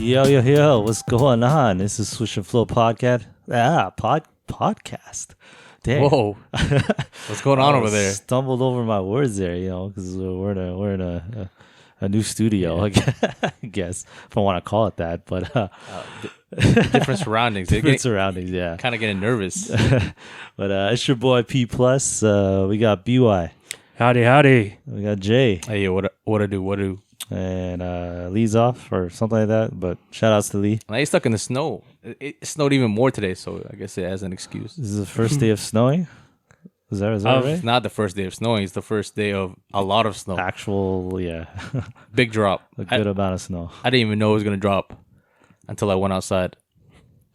Yo, what's going on? This is Swish and Flow podcast. Podcast. Dang. Whoa, what's going on over there? Stumbled over my words there, because we're in a new studio, Yeah. I guess, if I want to call it that. But Different surroundings. different surroundings, yeah. Kind of getting nervous. But it's your boy P Plus. We got BY. Howdy. We got Jay. Hey, what I do? And Lee's off or something like that. But shout outs to Lee. I stuck in the snow. It snowed even more today, so I guess it has an excuse. This is the first day of snowing. Is that right? It's not the first day of snowing. It's the first day of a lot of snow. Actual, yeah. Big drop. A good amount of snow. I didn't even know it was going to drop until I went outside.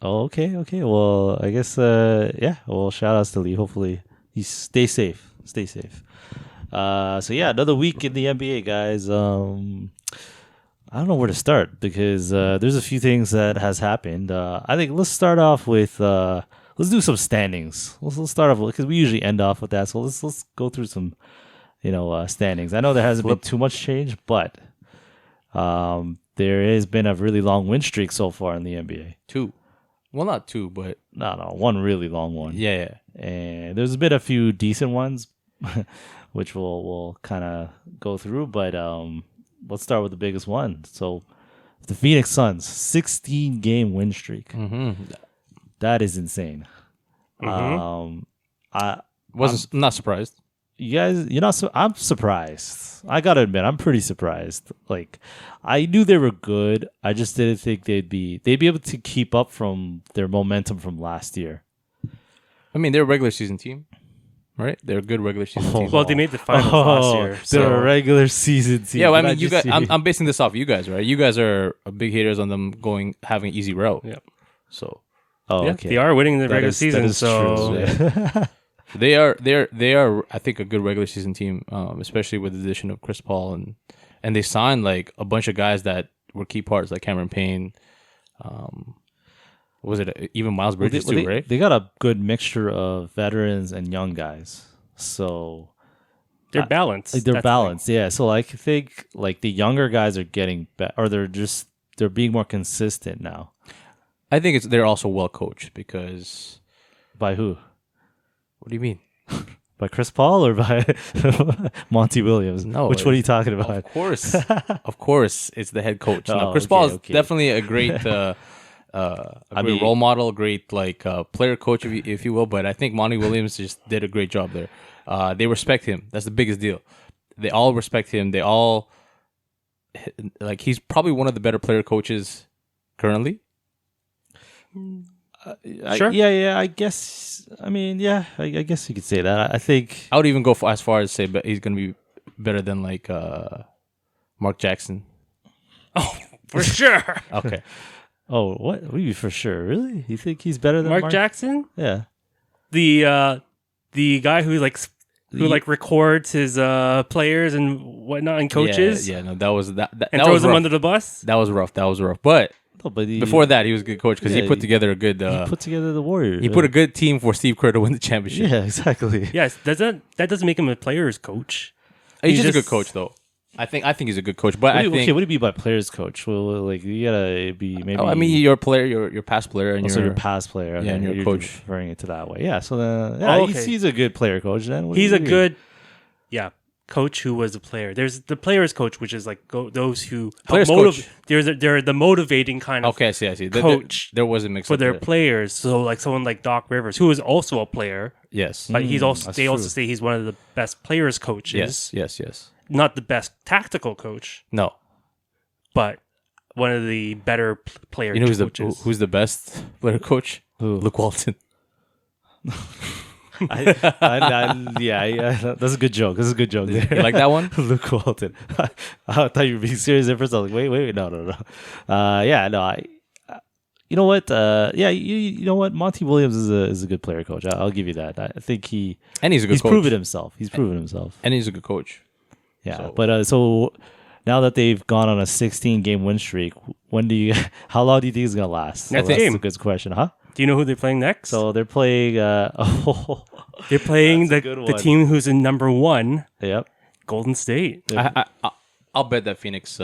Oh, okay. Well, I guess, yeah. Well, shout outs to Lee. Hopefully, you stay safe. So yeah, another week in the NBA, guys. I don't know where to start because there's a few things that has happened. I think let's start off with let's do some standings. Let's start off because we usually end off with that. So let's go through some standings. I know there hasn't been too much change, but there has been a really long win streak so far in the NBA. Two. Well, not two, but No, one really long one. yeah. And there's been a few decent ones, which we'll kind of go through. But let's start with the biggest one. So the Phoenix Suns, 16-game win streak. Mm-hmm. That is insane. Mm-hmm. I'm not surprised. You guys, I'm surprised. I gotta admit, I'm pretty surprised. Like, I knew they were good. I just didn't think they'd be able to keep up from their momentum from last year. I mean, they're a regular season team, right? They're a good regular season team. Well, they made the finals last year. They're a regular season team. Yeah, well, I mean, you guys. I'm basing this off you guys, right? You guys are big haters on them having an easy route. Yep. So, okay. They are winning the That regular is season, so true. Yeah. they are. I think a good regular season team, especially with the addition of Chris Paul and they signed like a bunch of guys that were key parts, like Cameron Payne. Was it even Miles Bridges too? Right? They got a good mixture of veterans and young guys, so they're balanced. they're That's balanced. Yeah, so I think like the younger guys are getting better, or they're being more consistent now. I think they're also well coached because. By who? What do you mean? By Chris Paul or by Monty Williams? No, Which one are you talking about? Of course, it's the head coach. Now, Oh, Chris Paul is okay. definitely a great, great role model, great player coach, if you will. But I think Monty Williams just did a great job there. They respect him. That's the biggest deal. They all respect him. They all he's probably one of the better player coaches currently. Sure. Yeah. I guess. I mean, yeah. I guess you could say that. I think I would even go as far as say, but he's going to be better than Mark Jackson. Oh, for sure. Okay. Oh, what do you for sure? Really? You think he's better than Mark Jackson, Yeah. the guy who records his players and whatnot and coaches, Yeah. No, that was that. and that throws was them rough. under the bus. That was rough. But No, but before that, he was a good coach because Yeah, he put together a good. he put together the Warriors. He put a good team for Steve Kerr to win the championship. Yeah, exactly. Yes, that doesn't make him a player's coach. He's just a good coach, though. I think he's a good coach, but What I do think. you mean by players coach? Well, like you gotta be maybe. I mean, you're a player, your past player, and also you're your past player. Yeah, and you're a coach. referring it to that way. Yeah, so then okay. he's a good player coach. Then He's a good, coach who was a player. There's the players coach, which is like those who Players help coach. They're the motivating kind of Okay, I see. coach There was a mix for up their there. players. So like someone like Doc Rivers, who is also a player, Yes. but he's also that's they also true. say he's one of the best players coaches. Yes. Not the best tactical coach, No. but one of the better player You know coaches. who's the best player coach? Who? Luke Walton. Yeah, that's a good joke. That's a good joke there. You like that one? Luke Walton. I thought you were being serious at first. I was like, wait, no. You know what? You know what? Monty Williams is a good player coach. I'll give you that. I think And he's a good he's coach. proven himself. He's proven himself. And he's a good coach. Yeah, So- but so now that they've gone on a 16-game win streak, how long do you think it's gonna last? Next that's game. a good question, huh? Do you know who they're playing next? So they're playing. They're playing That's a good the one. team who's in number 1, Yep. Golden State. I'll bet that Phoenix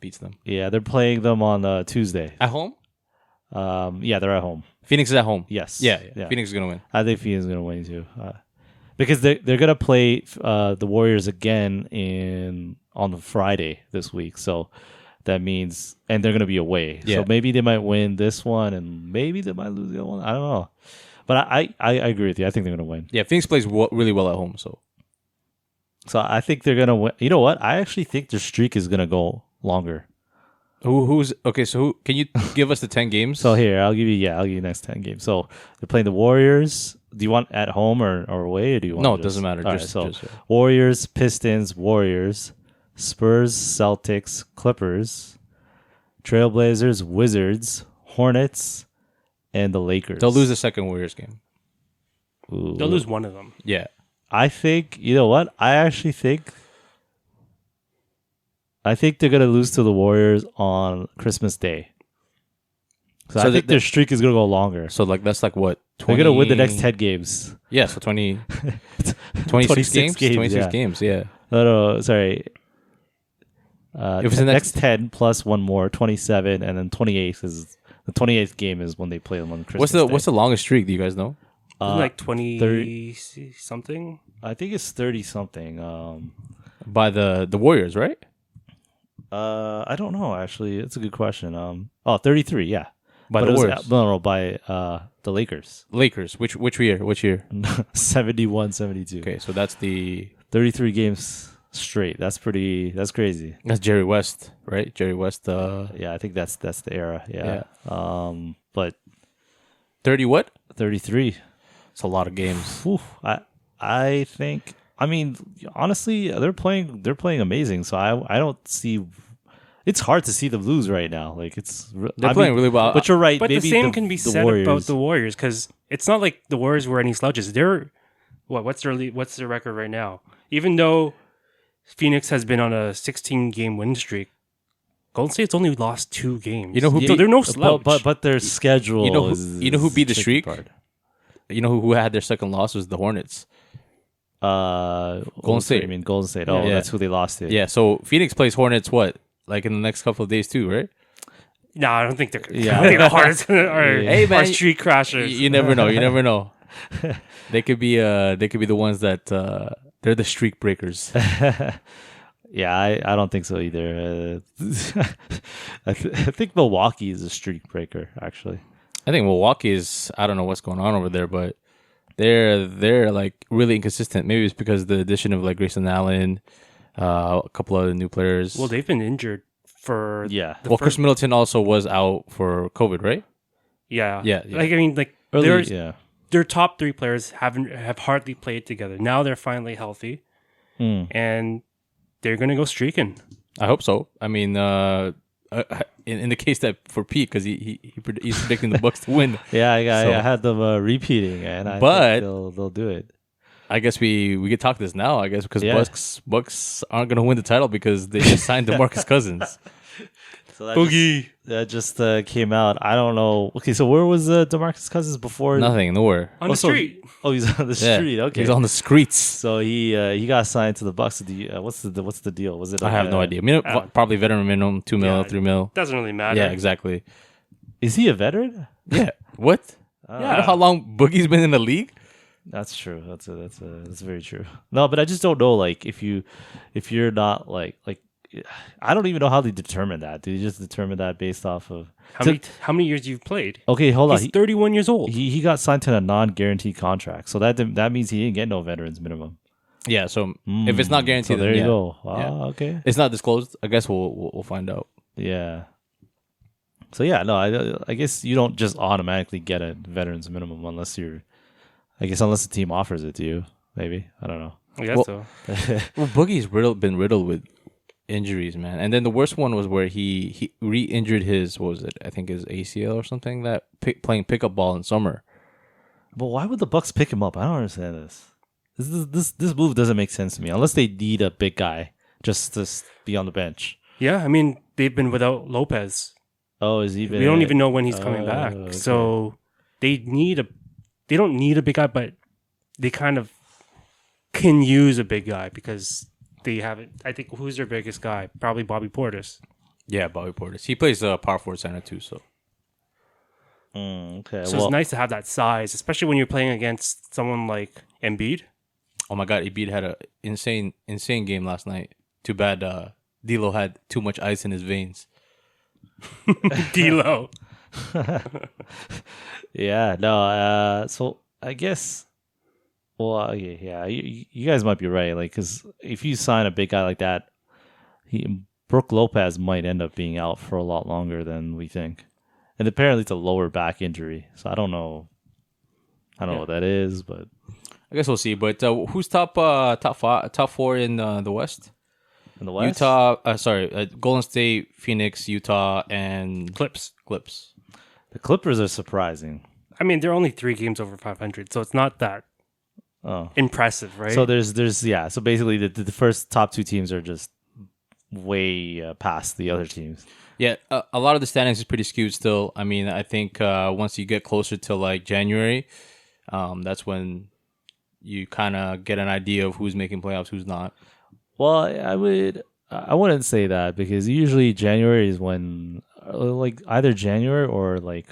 beats them. Yeah, they're playing them on Tuesday. At home? Yeah, they're at home. Phoenix is at home. Yes. Yeah. Yeah. Phoenix is gonna win. I think Phoenix is gonna win too. Because they're gonna play the Warriors again on the Friday this week. So that means, and they're gonna be away. Yeah. So maybe they might win this one, and maybe they might lose the other one. I don't know. But I agree with you. I think they're gonna win. Yeah, Phoenix plays really well at home. So I think they're gonna win. You know what? I actually think their streak is gonna go longer. who's okay? So who can you give us the 10 games? So here, I'll give you next 10 games. So they're playing the Warriors. Do you want at home or away, or do you want? No, it doesn't matter. All right, Just Warriors, Pistons, Warriors, Spurs, Celtics, Clippers, Trailblazers, Wizards, Hornets, and the Lakers. they'll lose the second Warriors game. Ooh. They'll lose one of them. Yeah. I think, you know what? I actually think they're gonna lose to the Warriors on Christmas Day. So I think their streak is gonna go longer. So like that's like what? They're gonna win the next 10 games. Yeah, so 26 games. 26 games, yeah. No, sorry. If it's the the next 10 plus one more, 27, and then 28 is the 28th game is when they play them on Christmas Day. What's the longest streak? Do you guys know? Like 20 30 something. I think it's 30 something. By the Warriors, right? I don't know actually. It's a good question. 33, yeah. By But the it was- Warriors. no, by the Lakers. Lakers. Which year? Which year? 71-72. Okay, so that's 33 games straight. That's crazy. that's Jerry West, right? Jerry West. Yeah, I think that's the era. Yeah. But 30 what? 33. It's a lot of games. Whew, I think. I mean, honestly, they're playing amazing. So I don't see. It's hard to see them lose right now. Like They're playing really well. But you're right. But maybe the same can be said Warriors. about the Warriors because it's not like the Warriors were any slouches. They're what's their record right now? Even though Phoenix has been on a 16-game win streak, Golden State's only lost 2 games. You know who So they're no slouch. But their schedule. You know who- is, you know who beat the tricky streak? part. You know who had their second loss was the Hornets. Golden State. I mean Golden State. Oh, Yeah. that's who they lost to. Yeah, so Phoenix plays Hornets what? Like in the next couple of days too, right? No, I don't think they're. Yeah. I don't think the Hornets are, Hey, man, are street crashers. You never know. You never know. They could be the ones that they're the streak breakers. Yeah, I don't think so either. I think Milwaukee is a streak breaker, actually. I think Milwaukee is. I don't know what's going on over there, but they're like really inconsistent. Maybe it's because of the addition of like Grayson Allen, a couple of new players. Well, they've been injured for Yeah. Chris Middleton also was out for COVID, right? yeah. Yeah. Like I mean, like Early, their their top 3 players have hardly played together. Now they're finally healthy, and they're gonna go streaking. I hope so. I mean, in the case that for Pete, because he's predicting the Bucks to win. Yeah, So- I had them repeating, and I But- think they'll do it. I guess we could talk this now. I guess because Yeah. Bucks aren't gonna win the title because they just signed DeMarcus Cousins. So that just came out. I don't know. Okay, so where was DeMarcus Cousins before? Nothing, nowhere. On the so- street. Oh, he's on the Yeah, street. Okay, he's on the streets. So he got signed to the Bucks. What's the deal? Was it? I have no idea. I mean, probably veteran minimum, 2 mil, Yeah. 3 mil. Doesn't really matter. Yeah, exactly. Is he a veteran? Yeah. What? You know how long Boogie's been in the league? That's true. That's very true. No, but I just don't know. Like if you're not like I don't even know how they determine that. Do you just determine that based off of How many years you've played? Okay, hold on. He's 31 years old. He got signed to a non-guaranteed contract, so that means he didn't get no veterans minimum. Yeah. So if it's not guaranteed, So there then you yeah. go. Yeah. Okay. It's not disclosed. I guess we'll find out. Yeah. So yeah, no, I guess you don't just automatically get a veterans minimum unless the team offers it to you. Maybe, I don't know. I guess Well- so. Well, Boogie's been riddled with injuries, man. And then the worst one was where he re-injured his, what was it? I think his ACL or something, that playing pickup ball in summer. But why would the Bucks pick him up? I don't understand this. This move doesn't make sense to me unless they need a big guy just to be on the bench. Yeah, I mean they've been without Lopez. Oh, is he? We don't even know when he's coming back. okay. So they don't need a big guy, but they kind of can use a big guy because they haven't. I think who's their biggest guy? Probably Bobby Portis. Yeah, Bobby Portis. He plays power forward center too. So Okay. So it's nice to have that size, especially when you're playing against someone like Embiid. oh my God, Embiid had a insane game last night. Too bad D'Lo had too much ice in his veins. D'Lo. Yeah. No. So I guess. Well, yeah. You guys might be right. Like, because if you sign a big guy like that, Brooke Lopez might end up being out for a lot longer than we think. And apparently it's a lower back injury. So I don't know. I don't know what that is, but I guess we'll see. But who's top four in the West? in the West, Golden State, Phoenix, Utah, and Clips. the Clippers are surprising. I mean, they're only 3 games over 500, so it's not that impressive, right? So there's yeah. So basically, the first top 2 teams are just way past the other teams. Yeah, a lot of the standings is pretty skewed still. I mean, I think once you get closer to like January, that's when you kind of get an idea of who's making playoffs, who's not. Well, I wouldn't say that because usually January is when like either January or like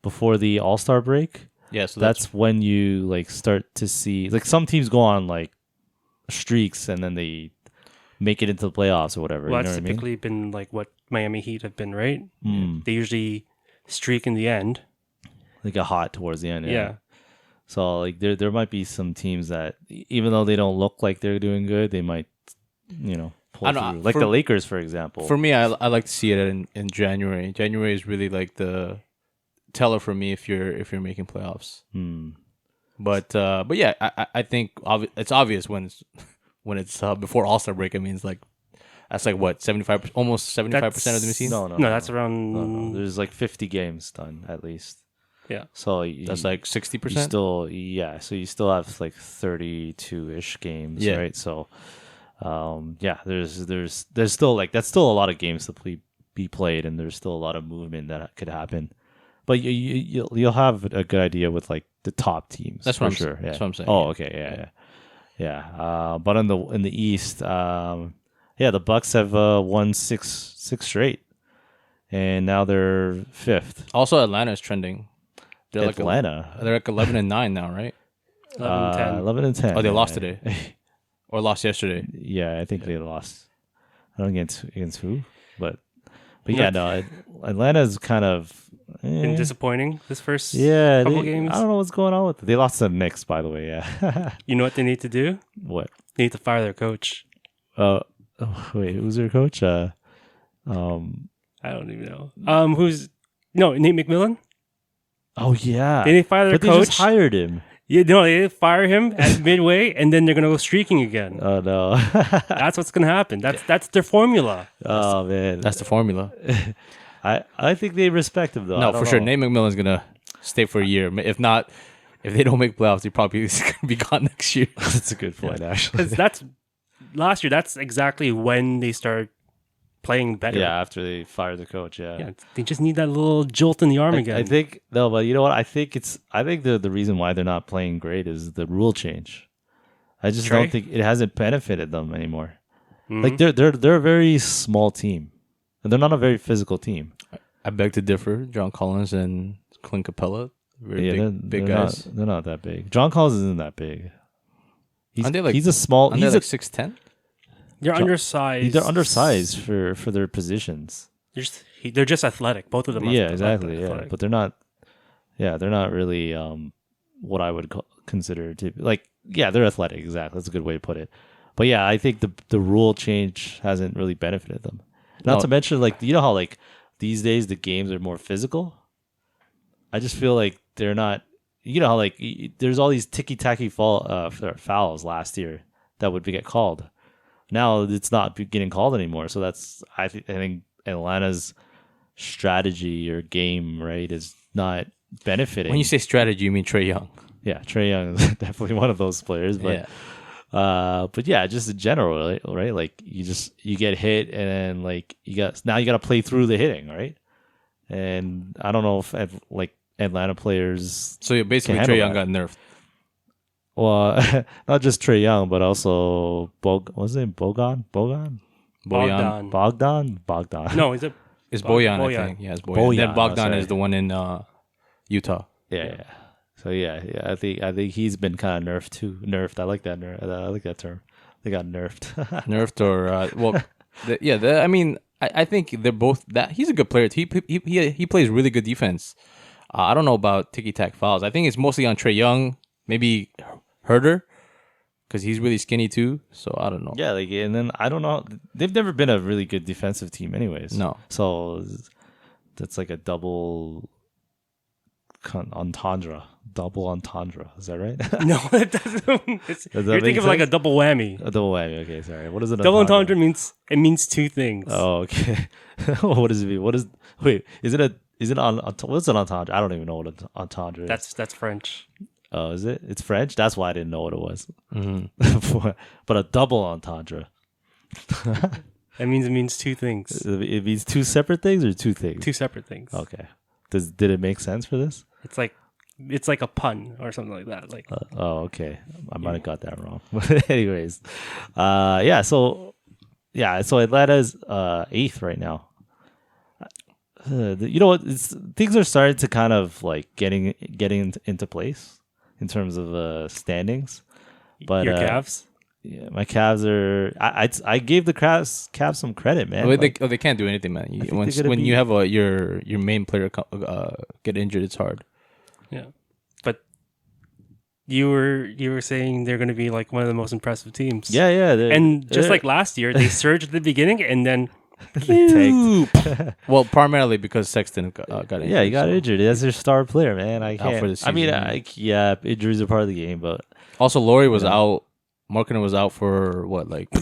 before the All-Star break. Yeah, so that's when you like start to see like some teams go on like streaks and then they make it into the playoffs or whatever. Well, you know that's what I mean? typically been like what Miami Heat have been, right? They usually streak in the end. They get hot towards the end. Yeah. So like there might be some teams that even though they don't look like they're doing good, they might pull through. Like the Lakers, for example. For me, I like to see it in January. January is really like the teller for me if you're making playoffs. But yeah, I think it's obvious when it's before All-Star break. I mean, it's like that's like what 75, almost 75% of the teams. No, that's around. No. There's like 50 games done at least. Yeah. So that's like 60%. So you still have like 32-ish games, right? So there's still like that's still a lot of games to be played, and there's still a lot of movement that could happen. But you'll have a good idea with like the top teams. That's for what sure. That's what I'm saying. Oh, okay, yeah. But in the East, the Bucks have won six straight, and now they're 5th. Also, Atlanta is trending. They're Atlanta. They're like 11-9 now, right? 11-10. Oh, they lost today, or lost yesterday. Yeah, I think they lost. I don't know against who, but yeah, no. Atlanta's kind of been disappointing this first couple games. I don't know what's going on with it. They lost to the Knicks, by the way. Yeah. You know what they need to do? What? They need to fire their coach. Wait, who's their coach? I don't even know. Nate McMillan. Oh yeah, They need to fire their but coach. They just hired him. Yeah, no, they fire him at midway, and then they're gonna go streaking again. Oh no, That's what's gonna happen. That's their formula. Oh man, That's the formula. I think they respect him though. No, for sure. Nate McMillan's gonna stay for a year. If not, if they don't make playoffs, he probably is gonna be gone next year. That's a good point, actually. Because that's last year. That's exactly when they started playing better. Yeah, after they fired the coach. Yeah, they just need that little jolt in the arm again. I think no, but you know what? I think the reason why they're not playing great is the rule change. I just don't think it hasn't benefited them anymore. Mm-hmm. Like they're a very small team, and they're not a very physical team. I beg to differ. John Collins and Clint Capella, big guys. They're not that big. John Collins isn't that big. He's a small. He's like 6'10". They're undersized. They're undersized for their positions. They're just athletic. Both of them. Yeah, exactly. Yeah, but they're not. Yeah, they're not really what I would consider to like. Yeah, they're athletic. Exactly. That's a good way to put it. But yeah, I think the rule change hasn't really benefited them. Not to mention, like, you know how like these days the games are more physical. I just feel like they're not. You know how like there's all these ticky-tacky fouls last year that would get called. Now it's not getting called anymore. So I think Atlanta's strategy or game, right, is not benefiting. When you say strategy, you mean Trae Young. Yeah, Trae Young is definitely one of those players. But but yeah, just in general, right? Like you get hit and like you got to play through the hitting, right? And I don't know if like Atlanta players. So basically Trae Young got nerfed. Well, not just Trae Young, but also what's his name? Bogan? Bojan. Bogdan. No, is it? It's Bojan, I Bojan. think. Yeah, it's Bojan. Bojan, Then Bogdan sorry. is the one in Utah. Yeah. So yeah. I think he's been kind of nerfed too. Nerfed. I like that. I like that term. They got nerfed. Nerfed or I mean, I think they're both that. He's a good player. He plays really good defense. I don't know about ticky-tack fouls. I think it's mostly on Trae Young, maybe Herder, because he's really skinny too. So I don't know. Yeah, and then I don't know. They've never been a really good defensive team, anyways. No. So that's like a double entendre. Double entendre. Is that right? No, it doesn't. You're thinking of like a double whammy. A double whammy. Okay, sorry. What is it? Double entendre means two things. Oh, okay. What does it mean? Is it on? What's an entendre? I don't even know what an entendre is. That's French. Oh, is it? It's French. That's why I didn't know what it was. Mm-hmm. But a double entendre. It means two things. It means two separate things or two things. Two separate things. Okay. Did it make sense for this? It's like a pun or something like that. Like okay. I might have got that wrong. Anyways, So Atlanta's 8th right now. You know what? Things are starting to kind of like getting into place in terms of standings. But your Cavs. Yeah, my Cavs are. I gave the Cavs some credit, man. They can't do anything, man. When you have your main player get injured, it's hard. Yeah, but you were saying they're going to be like one of the most impressive teams. Yeah. And just like last year, they surged at the beginning and then. Well, primarily because Sexton got injured. Yeah, he got injured. That's their star player, man. I can't. Out for the season. Injuries are part of the game, but also Laurie was out. Markkinen was out for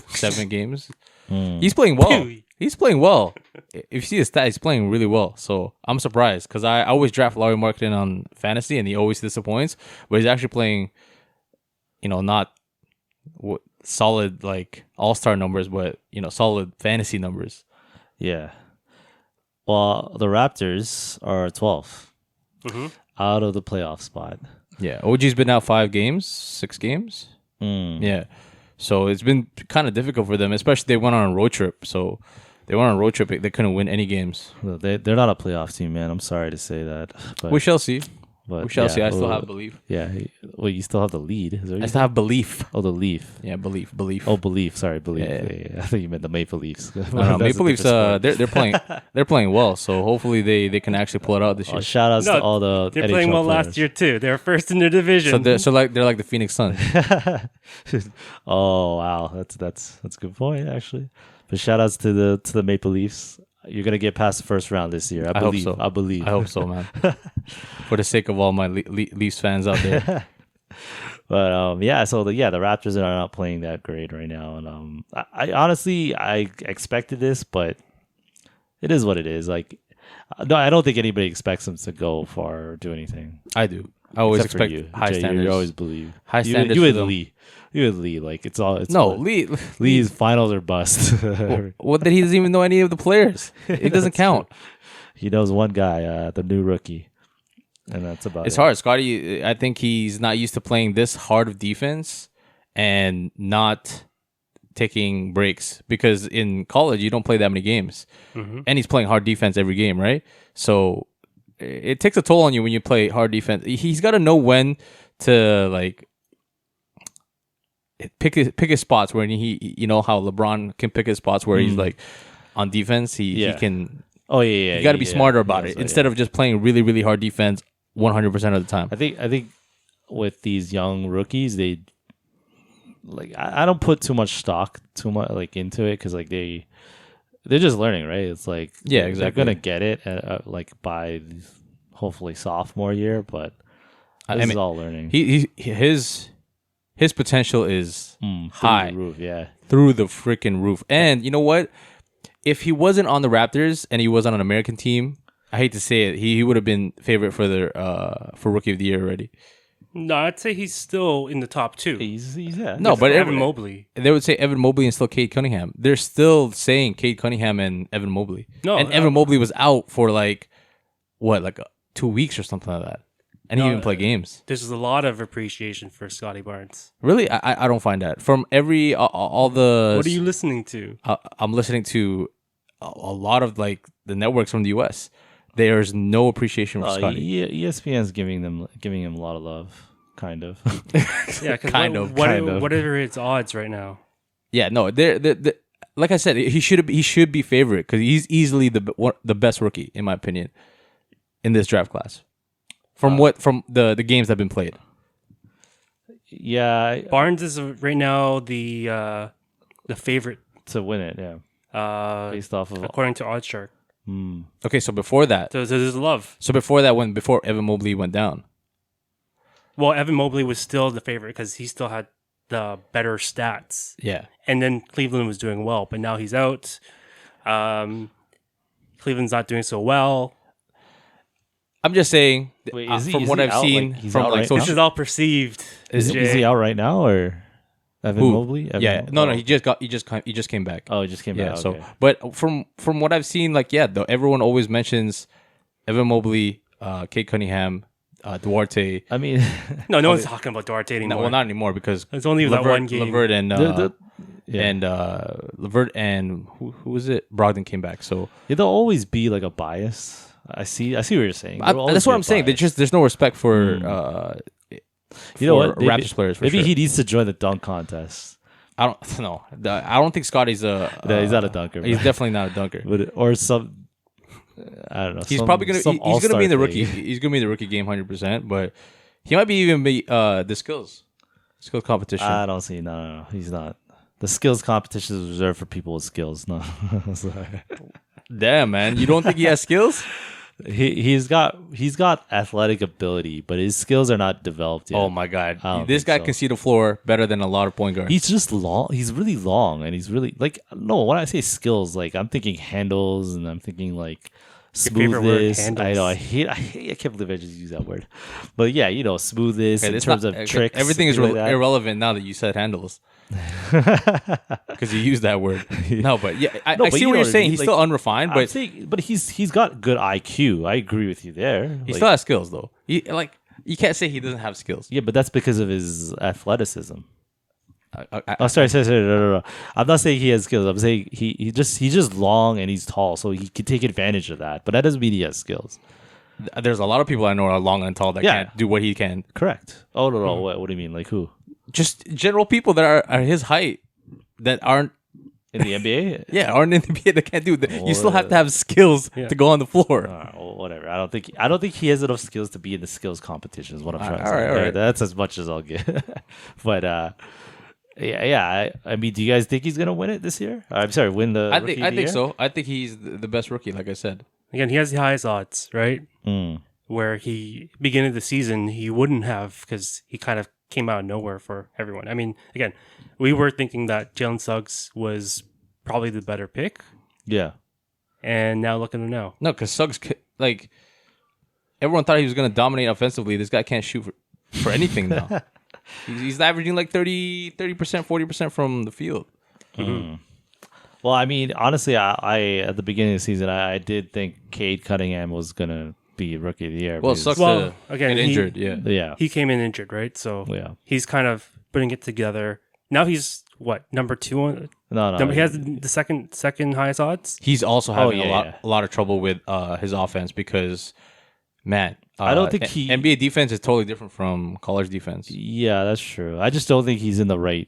7 games. He's playing well. He's playing well. If you see his stats, he's playing really well. So I'm surprised because I always draft Laurie Markkinen on fantasy and he always disappoints. But he's actually playing, not solid all-star numbers, but solid fantasy numbers. Yeah. Well, the Raptors are 12th out of the playoff spot. Yeah, OG's been out 6 games. Yeah, so it's been kind of difficult for them, especially they went on a road trip. So they went on a road trip; they couldn't win any games. Well, they're not a playoff team, man. I'm sorry to say that. But we shall see. But we shall see. I still have belief. Yeah. Well, you still have the lead. I still have belief. Oh, the Leaf. Yeah, belief. Oh, belief. Sorry, belief. Yeah. I thought you meant the Maple Leafs. No, Maple Leafs. They're playing well. So hopefully they can actually pull it out this year. Shout outs to all the. They're NHL playing well players. last year too. They were first in their division. So they're like the Phoenix Suns. Oh wow, that's a good point actually. But shout outs to the Maple Leafs. You're gonna get past the first round this year. I believe. Hope so. I believe. I hope so, man. For the sake of all my Leafs fans out there. But the Raptors are not playing that great right now, and I honestly expected this, but it is what it is. No, I don't think anybody expects them to go far or do anything. I do. I always Except for expect you. high Jay, standards. You always believe High standards. You for and them. Lee. You and Lee. Lee's finals are bust. What? That he doesn't even know any of the players. It doesn't count. He knows one guy, the new rookie, and that's about It's it. hard, Scotty. I think he's not used to playing this hard of defense and not taking breaks because in college you don't play that many games, and he's playing hard defense every game, right? So it takes a toll on you when you play hard defense. He's got to know when to pick his spots where he how LeBron can pick his spots where he's on defense. He can. Oh yeah. You got to be smarter about it instead of just playing really really hard defense 100% of the time. I think with these young rookies, they I don't put too much stock into it because they're just learning, right? It's exactly. They're gonna get it by hopefully sophomore year, but this is all learning. His potential is high through through the the roof, freaking roof. And you know what? If he wasn't on the Raptors and he was on an American team, I hate to say it, he would have been favorite for Rookie of the Year already. No, I'd say he's still in the top 2. He's No, but Evan Mobley. They would say Evan Mobley and still Cade Cunningham. They're still saying Cade Cunningham and Evan Mobley. No, and Evan Mobley was out for 2 weeks or something like that. and he even play games. There's a lot of appreciation for Scotty Barnes. Really, I don't find that from every all the. What are you listening to? I'm listening to a lot of like the networks from the U.S. There's no appreciation for Scotty. ESPN's giving him a lot of love, kind of. Yeah, Kind of. What are its odds right now? Yeah, no, they're like I said, he should be favorite because he's easily the best rookie in my opinion in this draft class. From the games that have been played. Yeah, Barnes is right now the favorite to win it. Yeah, based off of according to OddsShark. Okay, so before that, So there's love. so before that, before Evan Mobley went down. Well, Evan Mobley was still the favorite because he still had the better stats. Yeah. And then Cleveland was doing well, but now he's out. Cleveland's not doing so well. I'm just saying, Wait, from what I've seen he's from out like right social. This is all perceived. Is he out right now or Evan Who? Mobley? Yeah, no, he just came back. Oh, he just came Yeah, back. so Okay. but from what I've seen, like though everyone always mentions Evan Mobley, Kate Cunningham, Duarte. I mean, No, no one's talking about Duarte anymore. No, well, not anymore because It's only that one game. Levert and yeah. Levert and who was it? Brogdon came back. So there'll always be like a bias. I see what you're saying. that's what I'm saying. There's no respect for you know what? Raptors players. For Maybe sure. he needs to join the dunk contest. I don't know. I don't think Scotty's a. No, he's not a dunker. He's bro. definitely not a dunker. But or some. I don't know. He's some- probably gonna. some He's gonna be in the all-star rookie. thing. He's gonna be in the rookie game 100%. But he might be even be the skills competition. I don't see. No. He's not. The skills competition is reserved for people with skills. No. Sorry. Damn, man, you don't think he has skills? He's got athletic ability, but his skills are not developed yet. Oh my god, I don't this think guy so. can see the floor better than a lot of point guards. He's just long. He's really long, and he's really like no. When I say skills, like I'm thinking handles, and I'm thinking like favorite word, smoothness. I handles. know. I hate. I can't believe I just used that word. But yeah, smoothness in It's terms not- of tricks. Everything is things like that. irrelevant now that you said handles. Because you used that word. No, but yeah, I No, but see you what know you're what I saying. mean, He's like, still unrefined, I'm but saying, but he's got good IQ. I agree with you there. he Like, still has skills, though. You can't say he doesn't have skills. yeah, but that's because of his athleticism. I- Oh, sorry, no. I'm not saying he has skills. I'm saying he's just long and he's tall, so he can take advantage of that. But that doesn't mean he has skills. There's a lot of people I know are long and tall that Yeah. can't do what he can. Correct. Oh no. What do you mean? Like who Just general people that are his height that aren't in the NBA? aren't in the NBA that can't do that. You still have to have skills to go on the floor. Well, whatever. I don't think he has enough skills to be in the skills competition. Is what I'm trying to say. all right. That's as much as I'll get. But yeah. I mean, do you guys think he's gonna win it this year? I'm sorry, win the. I Rookie think of the year? so. I think he's the best rookie, like I said. Again, he has the highest odds, right? Mm. Where he beginning of the season he wouldn't have because he kind of came out of nowhere for everyone. I mean, again, we were thinking that Jalen Suggs was probably the better pick, Yeah. and now look at him now. No, because Suggs, like, everyone thought he was going to dominate offensively. This guy can't shoot for anything now. He's averaging like 30%, 40% from the field. Well, I mean, honestly, I at the beginning of the season, I did think Cade Cunningham was gonna be rookie of the year. Well, it because- sucks Well, to again, get he- injured. Yeah. Yeah. He came in injured, right? So Yeah. he's kind of putting it together. Now he's what, number 2 on? No. He has the second highest odds. He's also having yeah. a lot of trouble with his offense because, man, I don't think he- NBA defense is totally different from college defense. Yeah, that's true. I just don't think he's in the right.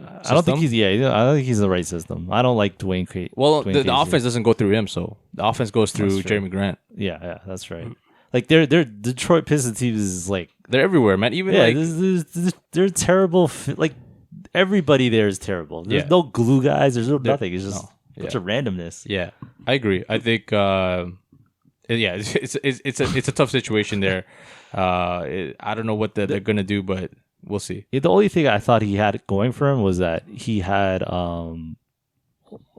I don't System? think he's. Yeah, I don't think he's in the right system. I don't like Dwayne Cade. Well, Dwayne the Casey. offense doesn't go through him, so the offense goes through That's true. Jeremy Grant. Yeah, that's right. Like their Detroit Pistons team is like They're everywhere, man. Even yeah, like they're terrible. Like everybody there is terrible. There's Yeah. no glue guys. There's no nothing. It's just a bunch Yeah. of randomness. yeah, I agree. I think it's a tough situation there. I don't know what they're gonna do, but we'll see. Yeah, the only thing I thought he had going for him was that he had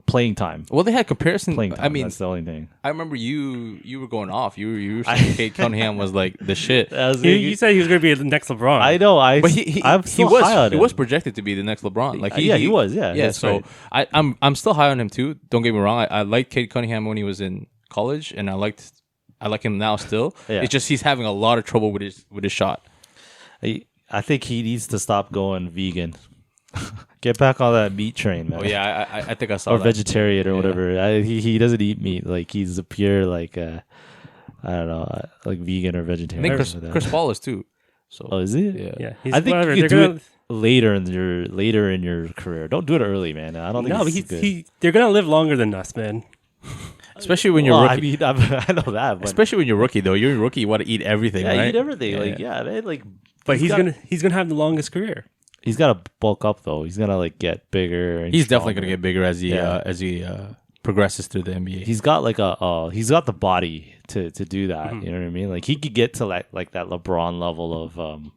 playing time. Well, they had comparison. Playing time. I mean, that's the only thing. I remember you were going off. You were saying Kate Cunningham was like the shit. You said he was going to be the next LeBron. I know. But he was projected to be the next LeBron. Like he was. Yeah. yeah. That's So right. I'm still high on him too. Don't get me wrong. I liked Kate Cunningham when he was in college, and I liked I like him now still. Yeah. It's just he's having a lot of trouble with his shot. I think he needs to stop going vegan. Get back on that meat train, man. Oh yeah, I think I saw or that. vegetarian or whatever. He doesn't eat meat. Like he's a pure like I don't know, like vegan or I vegetarian. think Chris Paul is too. So Oh, is he? yeah. Yeah, I think you do it later in your career. Don't do it early, man. I don't think No, it's good. they're gonna live longer than us, man. Especially when you're Well, rookie. I mean, I know that, but Especially when you're rookie though. You're a rookie. You want to eat everything, yeah, right? eat everything. Yeah, Like man, like. But he's gotta- gonna have the longest career. He's got to bulk up though. He's gonna like get bigger. And He's definitely stronger. gonna get bigger as he progresses through the NBA. He's got like he's got the body to do that. Mm-hmm. You know what I mean? Like he could get to like that LeBron level of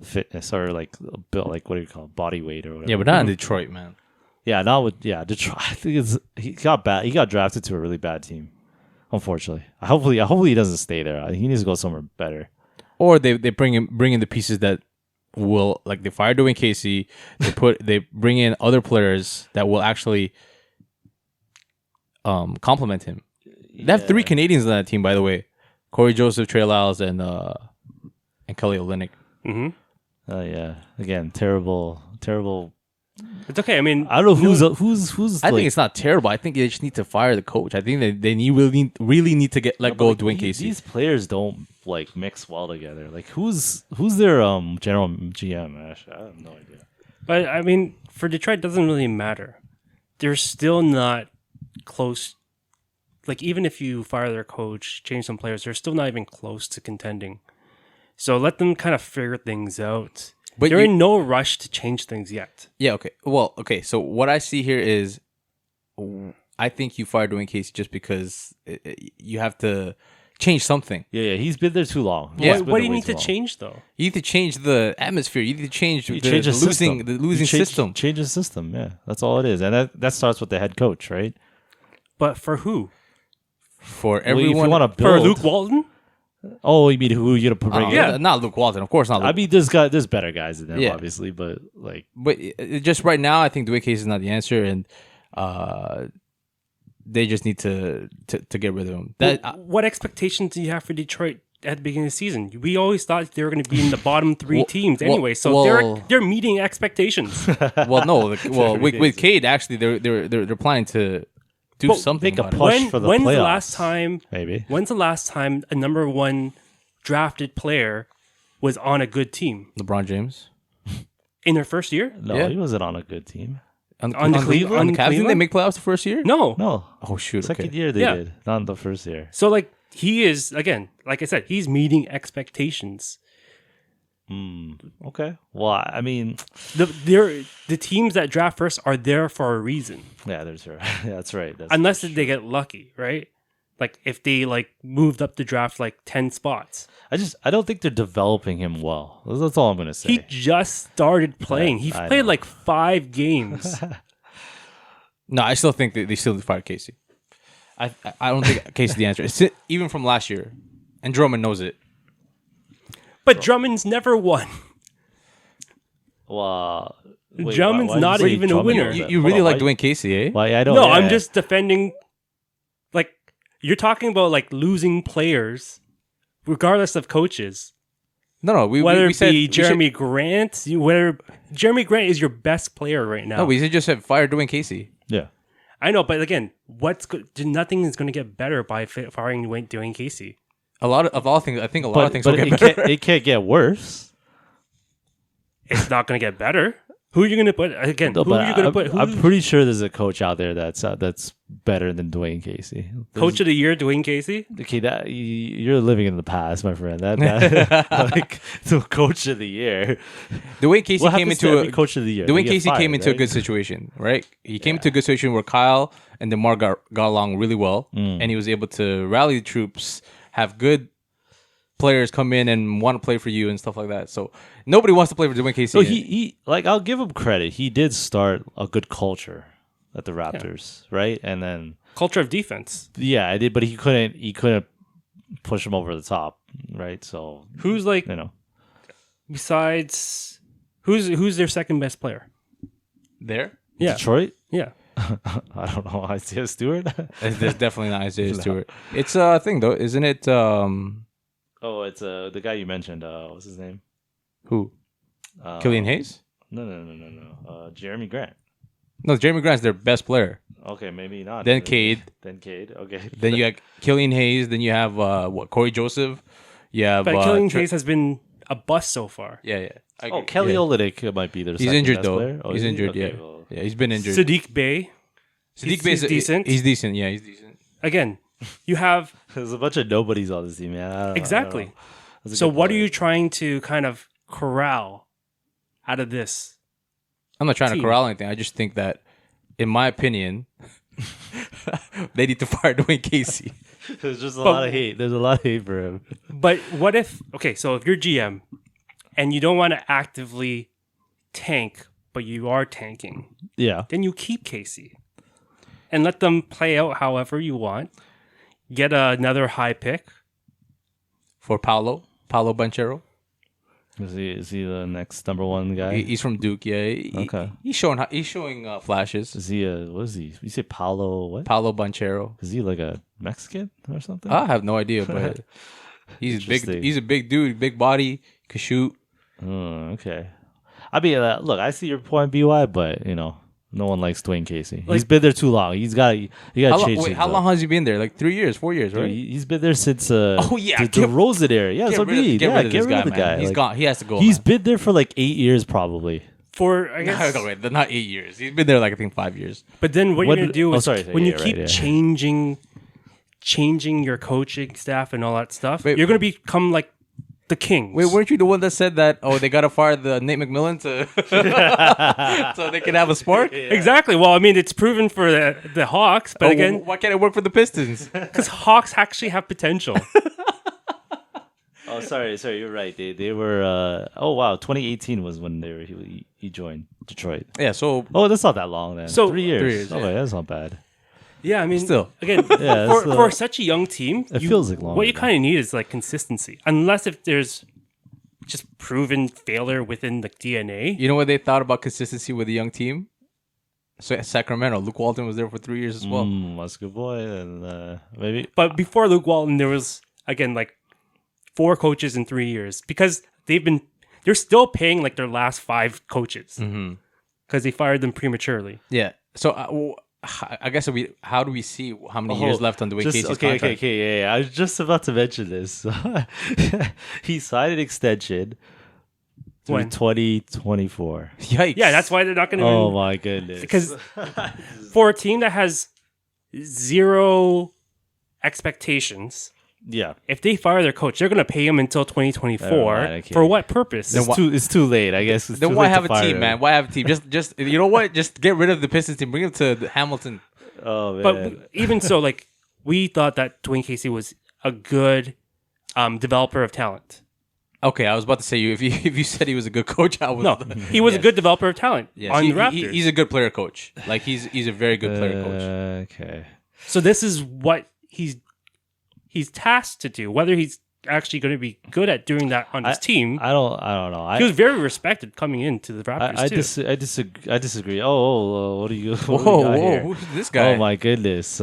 fitness or like built like what do you call it? Body weight or whatever. Yeah, but not in Detroit, man. Yeah, not with Detroit. I think he got drafted to a really bad team. Unfortunately, hopefully he doesn't stay there. He needs to go somewhere better. Or they bring in the pieces that will, like, they fire Dwayne Casey. They bring in other players that will actually complement him. They have 3 Canadians on that team, by the way: Corey Joseph, Trey Lyles, and Kelly Olynyk. Mm-hmm. Oh yeah, again, terrible. It's okay. I mean, I don't know who's. I think it's not terrible. I think they just need to fire the coach. I think they really need to let go of Dwayne Casey. These players don't like mix well together. Like who's their general GM? Actually, I have no idea. but I mean, for Detroit, it doesn't really matter. They're still not close. Like even if you fire their coach, change some players, they're still not even close to contending. So let them kind of figure things out. But They're in no rush to change things yet. Yeah, okay. Well, okay. So what I see here is, I think you fired Dwayne Casey just because you have to change something. Yeah, he's been there too long. Yeah. He's been What do there you way need too to long. change though? You need to change the atmosphere. You need to change You the change the losing system. system. Change the system. Yeah, that's all it is, and that starts with the head coach, right? But for who? For Well, if everyone. you want to For build, Luke Walton? oh, you mean who you gonna bring? yeah. Not Luke Walton, of course not. Luke. I mean, there's better guys than them, Yeah. obviously, but like, But just right now, I think Dwayne Casey is not the answer, and they just need to get rid of him. What expectations do you have for Detroit at the beginning of the season? We always thought they were going to be in the bottom 3 teams anyway, so they're meeting expectations. Well, no. With Cade, actually, they're planning to do something. make a about it. push for the when's playoffs. the last time? Maybe. When's the last time a number 1 drafted player was on a good team LeBron James in their first year? No, Yeah. he wasn't on a good team. On the on the Cleveland- Cavs, didn't they Cleveland? make playoffs the first year? No. No, Oh shoot! second Okay. year they Yeah. did, not the first year. So like he is again, like I said, he's meeting expectations. Okay. Well, I mean, The teams that draft first are there for a reason. yeah, there's right. Yeah, that's right. That's Unless they get lucky, right? Like if they like moved up the draft like 10 spots. I don't think they're developing him well. That's all I'm gonna say. He just started playing. He I played know. like 5 games. No, I still think that they still fired Casey. I don't think Casey's the answer. It's even from last year, and Drummond knows it. But Drummond's never won. Well, wait, Drummond's why did you not say even a Drummond winner. knows You, that? you Hold really on, like why- Dwayne Casey, eh? Why I don't. No, yeah. I'm just defending. Like you're talking about like losing players, regardless of coaches. No. Whether we it said be we Jeremy should- Grant, Jeremy Grant is your best player right now. No, we just said fire Dwayne Casey. Yeah. I know, but again, nothing is going to get better by firing Dwayne Casey. A lot of all things. I think a lot of things will get it better. can't, it can't get worse. It's not going to get better. Who are you going to put again? No, who are but you going to put? I'm pretty sure there's a coach out there that's better than Dwayne Casey. Coach of the year, Dwayne Casey. Okay, you're living in the past, my friend. That like the coach of the year. Dwayne Casey What came happens to into every coach of the year? Dwayne They get Casey came fired, into a right? good situation, right? He came into a good situation where Kyle and DeMar got along really well, and he was able to rally the troops, have good players come in and want to play for you and stuff like that. So nobody wants to play for Dwayne Casey. So he like I'll give him credit. He did start a good culture at the Raptors, right? And then Culture of defense. yeah, I did, but he couldn't push him over the top, right? So Who's like you know, besides who's their second best player? there. Yeah, Detroit. yeah. I don't know. Isaiah Stewart. There's definitely not Isaiah Stewart. It's a thing though, isn't it? Oh, it's the guy you mentioned. What's his name? Who? Killian Hayes? No. Jeremy Grant. No, Jeremy Grant's their best player. Okay, maybe not. Then Cade. Okay. Then you got Killian Hayes. Then you have Corey Joseph. You have. But Killian Hayes has been a bust so far. Yeah. Kelly Olynyk might be their. He's injured best though. player. Oh, he's injured. Okay, yeah. well. Yeah, he's been injured. Sadiq Bey. Sadiq He's decent. He's decent. Yeah, he's decent. Again, you have There's a bunch of nobodies on this team, man. I don't exactly. know. That's a So good what are player. you trying to kind of corral out of this? I'm not trying Team. to corral anything. I just think that, in my opinion, they need to fire Dwayne Casey. There's just a lot of hate. There's a lot of hate for him. But what if? Okay, so if you're GM and you don't want to actively tank, but you are tanking, Yeah. then you keep Casey and let them play out however you want. Get another high pick. For Paolo Banchero. Is he the next number one guy? He's from Duke. Yeah. Okay. He's showing flashes. Is he what is he? You say Paulo what? Paolo Banchero. Is he like a Mexican or something? I have no idea, but he's big. Interesting. He's a big dude, big body, can shoot. Oh, okay. I mean, look, I see your point, BY, but no one likes Dwayne Casey. He's been there too long. You got to change things How up. long has he been there? Like 3 years, 4 years, Dude, right? he's been there since yeah, the Rosen era. Yeah, that's what I mean. Get rid of this guy, the man. guy. He's Like, gone. He has to go. He's man. been there for like 8 years, probably. For I guess, No, wait, not 8 years. He's been there like I think 5 years. but then what What you're gonna did- do oh, is sorry, when yeah, you right, keep yeah. changing your coaching staff and all that stuff, Wait, you're gonna become like the Kings. Wait, weren't you the one that said that? Oh, they gotta fire the Nate McMillan so they can have a spark. Exactly. Well, I mean, it's proven for the Hawks, but again, why can't it work for the Pistons? because Hawks actually have potential. Oh, sorry, you're right. They were. Oh wow, 2018 was when he joined Detroit. Yeah. So Oh, that's not that long then. So- 3 years. 3 years, Oh, yeah. wait, that's not bad. Yeah, I mean, Still. again, Yeah, for, it's, for such a young team, it feels like longer what you than- kind of need is like consistency. Unless if there's just proven failure within the DNA. you know what they thought about consistency with a young team? So Sacramento, Luke Walton was there for 3 years as well. That's a good boy, and maybe. But before Luke Walton, there was again like 4 coaches in 3 years because they're still paying like their last 5 coaches because they fired them prematurely. Yeah. So I guess how do we see how many years left on Dwayne Casey's contract? Okay. I was just about to mention this. He signed an extension through When? 2024. Yikes. Yeah, that's why they're not going to. Oh my goodness! Because for a team that has 0 expectations, yeah, if they fire their coach, they're going to pay him until 2024. Never mind, okay. For what purpose? it's too late. I guess. It's Then too why late have to a fire team, him. man? Why have a team? Just you know what? Just get rid of the Pistons team. Bring them to Hamilton. Oh man! But even so, like we thought that Dwayne Casey was a good developer of talent. Okay, I was about to say if you said he was a good coach, I was No, he was a good developer of talent Yes, on he- the he- Raptors. he's a good player coach. Like he's a very good player coach. Okay. So this is what he's tasked to do. Whether he's actually going to be good at doing that on his team, I don't know. he was very respected coming into the Raptors too. I disagree. Oh, what do you? What do you Whoa, got here? who's this guy? Oh my goodness,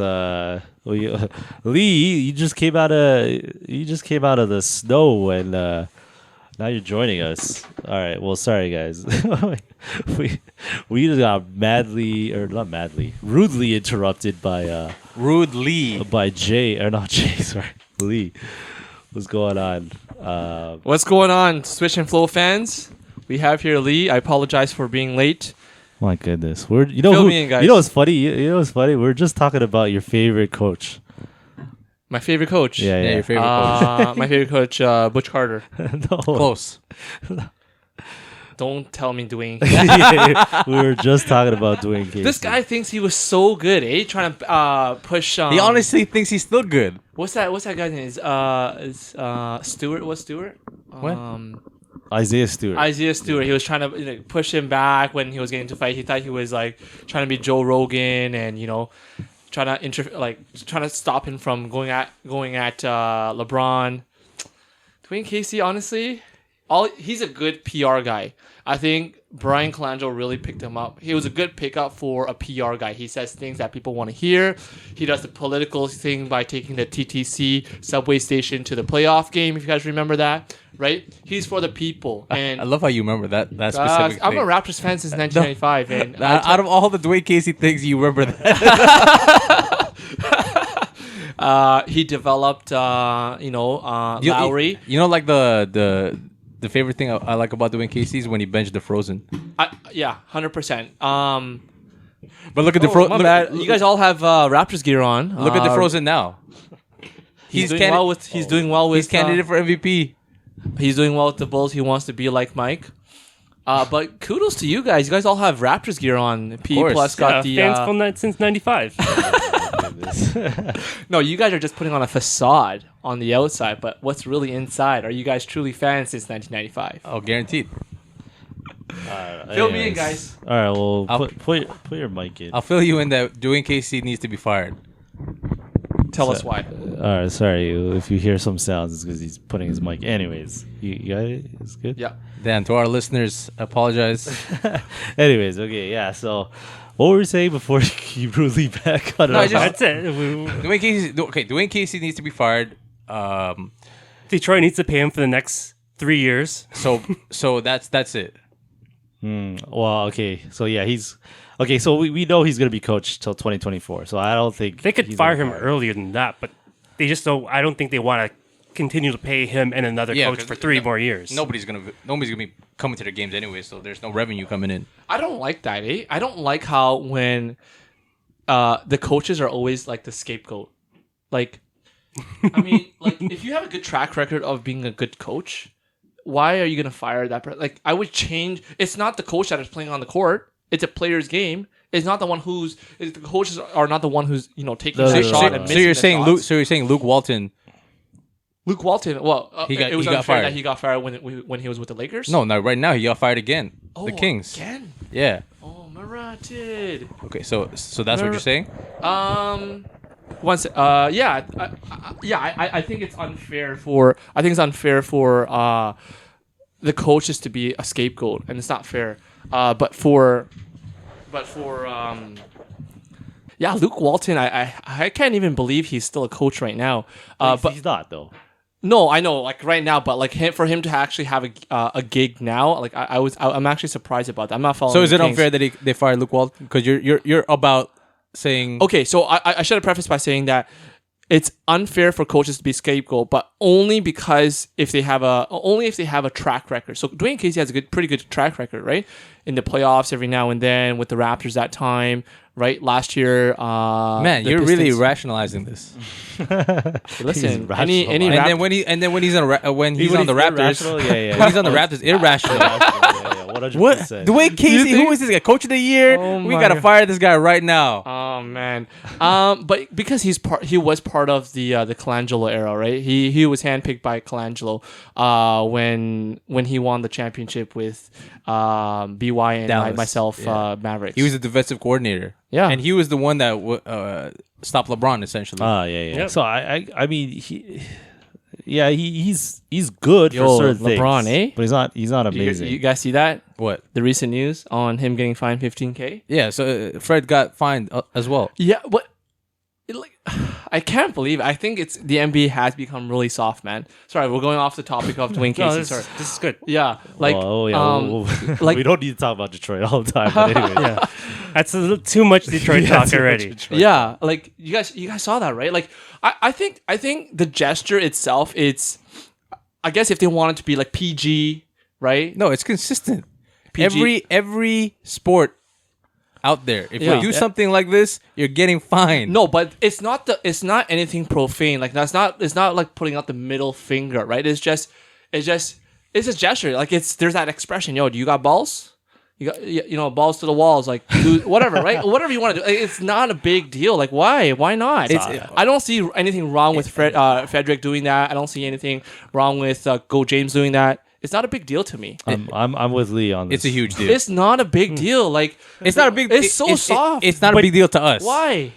Lee, you just came out of the snow and now you're joining us. All right, well, sorry guys, we just got rudely interrupted by Rude Lee. Jay or not Jay, sorry, Lee. What's going on? What's going on, Swish and Flow fans? We have here Lee. I apologize for being late. My goodness, Fill me in, guys. You know what's funny? You know what's funny? We're just talking about your favorite coach. My favorite coach. Yeah. Your favorite coach. My favorite coach, Butch Carter. No. Close. Don't tell me Dwayne. We were just talking about Dwayne Casey. This guy thinks he was so good, eh? Trying to push. He honestly thinks he's still good. What's that guy's name? Is Stewart? What's Stewart? What? Isaiah Stewart. Isaiah Stewart. He was trying to push him back when he was getting into fight. He thought he was like trying to be Joe Rogan and trying to stop him from going at LeBron. Dwayne Casey, honestly, he's a good PR guy. I think Brian Colangelo really picked him up. He was a good pickup for a PR guy. He says things that people want to hear. He does the political thing by taking the TTC subway station to the playoff game, if you guys remember that, right? He's for the people. And I love how you remember that specific I'm thing. a Raptors fan since 1995. And Out of all the Dwayne Casey things, you remember that. he developed, Lowry. You know, like the favorite thing I like about Dwayne Casey is when he benched the Frozen. Yeah, 100%. But look at the My bad. You guys all have Raptors gear on. Look at the Frozen now. He's doing well with. He's doing well with. He's candidate for MVP. He's doing well with the Bulls. He wants to be like Mike. But kudos to you guys. You guys all have Raptors gear on. P course. plus got the fans from that since '95. No, you guys are just putting on a facade on the outside, but what's really inside? Are you guys truly fans since 1995? Oh, guaranteed. Fill me in, guys. All right, well, I'll- put your mic in. I'll fill you in that Dwayne Casey needs to be fired. Tell us why. All right, sorry if you hear some sounds, it's because he's putting his mic. Anyways, you got it? It's good. Yeah. Dan, to our listeners, apologize. Anyways, okay, yeah. So, what were we saying before you rudely back on? No, I just- That's it. Dwayne Casey needs to be fired. Detroit needs to pay him for the next 3 years. So that's it. Well, okay. So yeah, he's okay. So we know he's gonna be coached till 2024. So I don't think They could he's fire gonna him earlier than that, but they just don't. I don't think they want to continue to pay him and another Yeah, coach 'cause for 3 more years. Nobody's gonna be coming to their games anyway, so there's no revenue coming in. I don't like that, eh? I don't like how when the coaches are always like the scapegoat. Like, I mean, like if you have a good track record of being a good coach, why are you gonna fire that person? Like, I would change. It's not the coach that is playing on the court. It's a player's game. It's not the one the coaches are not the one who's taking No, that no, shot no, and no. missing the shots. So you're saying Luke Walton? Luke Walton. Well, He got- it was he got unfair fired. that he got fired when he was with the Lakers. No, right now he got fired again. Oh, The Kings. again. Yeah. Oh, Marated. Okay, so that's what you're saying? I think it's unfair for the coaches to be a scapegoat, and it's not fair. Luke Walton, I can't even believe he's still a coach right now. But he's not though. no, I know, like right now, but like for him to actually have a gig now, like I'm actually surprised about that. I'm not following. So is the it Kings. unfair that they fired Luke Walton? Because you're about saying Okay, so I should have prefaced by saying that it's unfair for coaches to be scapegoat, but only because if they have a track record. So Dwayne Casey has a pretty good track record, right? In the playoffs every now and then with the Raptors that time, right? Last year, man, the you're really Pistons- rationalizing this. Listen. He's Any rational. And then when he's on the Raptors, yeah. when he's on the Raptors, irrational. What? 100%. Dwayne Casey, who is this guy? Coach of the year? Oh We my gotta God. fire this guy right now. Oh man, but because he was part of the Colangelo era, right? He was handpicked by Colangelo when he won the championship with BY and Dallas, myself yeah. Mavericks. He was the defensive coordinator. Yeah. And he was the one that stopped LeBron essentially. Yeah. Yep. So I mean he's good Yo, for certain LeBron, things, eh? but he's not amazing. You guys see that? What? The recent news on him getting fined $15,000? Yeah. So Fred got fined as well. Yeah, but I can't believe it. I think it's the NBA has become really soft, man. Sorry, we're going off the topic of Dwayne No, Casey. this, Sorry. this is good. Yeah, like like we don't need to talk about Detroit all the time. But anyways, Yeah, that's a little too much Detroit talk already. yeah, like you guys saw that, right? Like I think the gesture itself, it's I guess if they wanted to be like PG, right? No, it's consistent. PG. Every sport out there, if Yeah. you do something like this, you're getting fined. No, but it's not anything profane. Like it's not like putting out the middle finger, right? It's just a gesture. Like there's that expression, yo, do you got balls? You got balls to the walls, like do whatever, right? Whatever you want to do. Like, it's not a big deal. Like why? Why not? I don't see anything wrong with Frederick doing that. I don't see anything wrong with Go James doing that. It's not a big deal to me. I'm with Lee on this. It's a huge deal. It's not a big deal. Like It's not a big. It's so soft. It's not a But big deal to us. Why?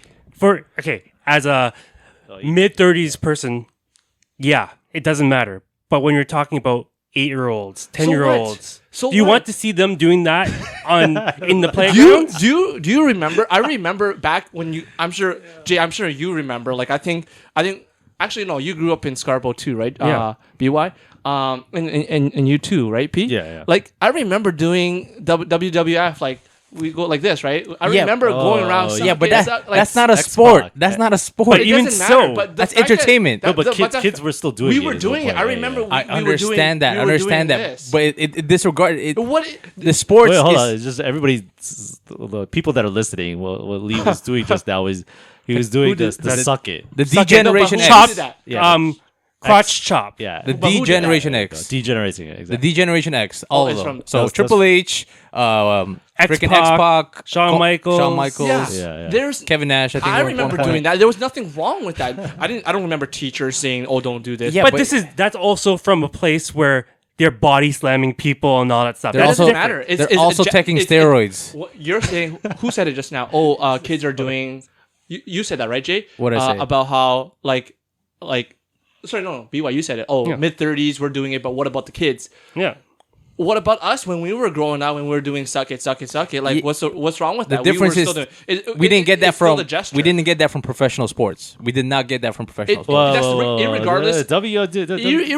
As a mid-30s person, yeah, it doesn't matter. But when you're talking about 8-year-olds, 10-year-olds. So do you what? want to see them doing that in the Do playground? you remember? I remember back when you. I'm sure Jay. I'm sure you remember. Like I think. Actually, no. You grew up in Scarborough too, right? Yeah. BY. And you too, right, P? Yeah. Like I remember doing WWF. Like we go like this, right? I remember going around. Yeah, but that's that's not a Xbox. sport. That's not a sport. But It even doesn't so, matter, but the that's fact that- entertainment. No, but the- kids were still doing we it. were is the doing it. point. I Yeah, remember. yeah. I we were understand doing, that. we I were understand doing that. this. But it disregard it. What? The sports. Wait, hold is, on. It's just everybody, the people that are listening, what Lee was doing just now is he was doing did the suck it. The Suck it. No, but D-Generation who X. did that? Yeah. crotch chop. Yeah. The But who did D-Generation that? X. Degenerating it. The Exactly. D-Generation X. All it's of them. from- So that's- Triple H, freaking X-Pac, X-Pac, Shawn Michaels. Shawn Michaels, Yeah. Yeah. There's. Kevin Nash. I think I at one remember point. doing that. There was nothing wrong with that. I don't remember teachers saying, "Oh, don't do this." Yeah, But but- that's also from a place where they're body slamming people and all that stuff. They're That also doesn't matter. It's- they're it's- also it's- taking it's- steroids. What you're saying? Who said it just now? Oh, kids are doing. You said that, right, Jay? What'd I say? About how like. Sorry, no. BY, you said it. Oh, Yeah. mid-30s, we're doing it, but what about the kids? Yeah. What about us when we were growing up, when we were doing suck it? Like, Ye- what's wrong with The that? difference we is were still doing, we didn't get that it's still from the gesture. we didn't get that from professional sports. We did not get that from professional It- sports. That's irregardless- irregardless-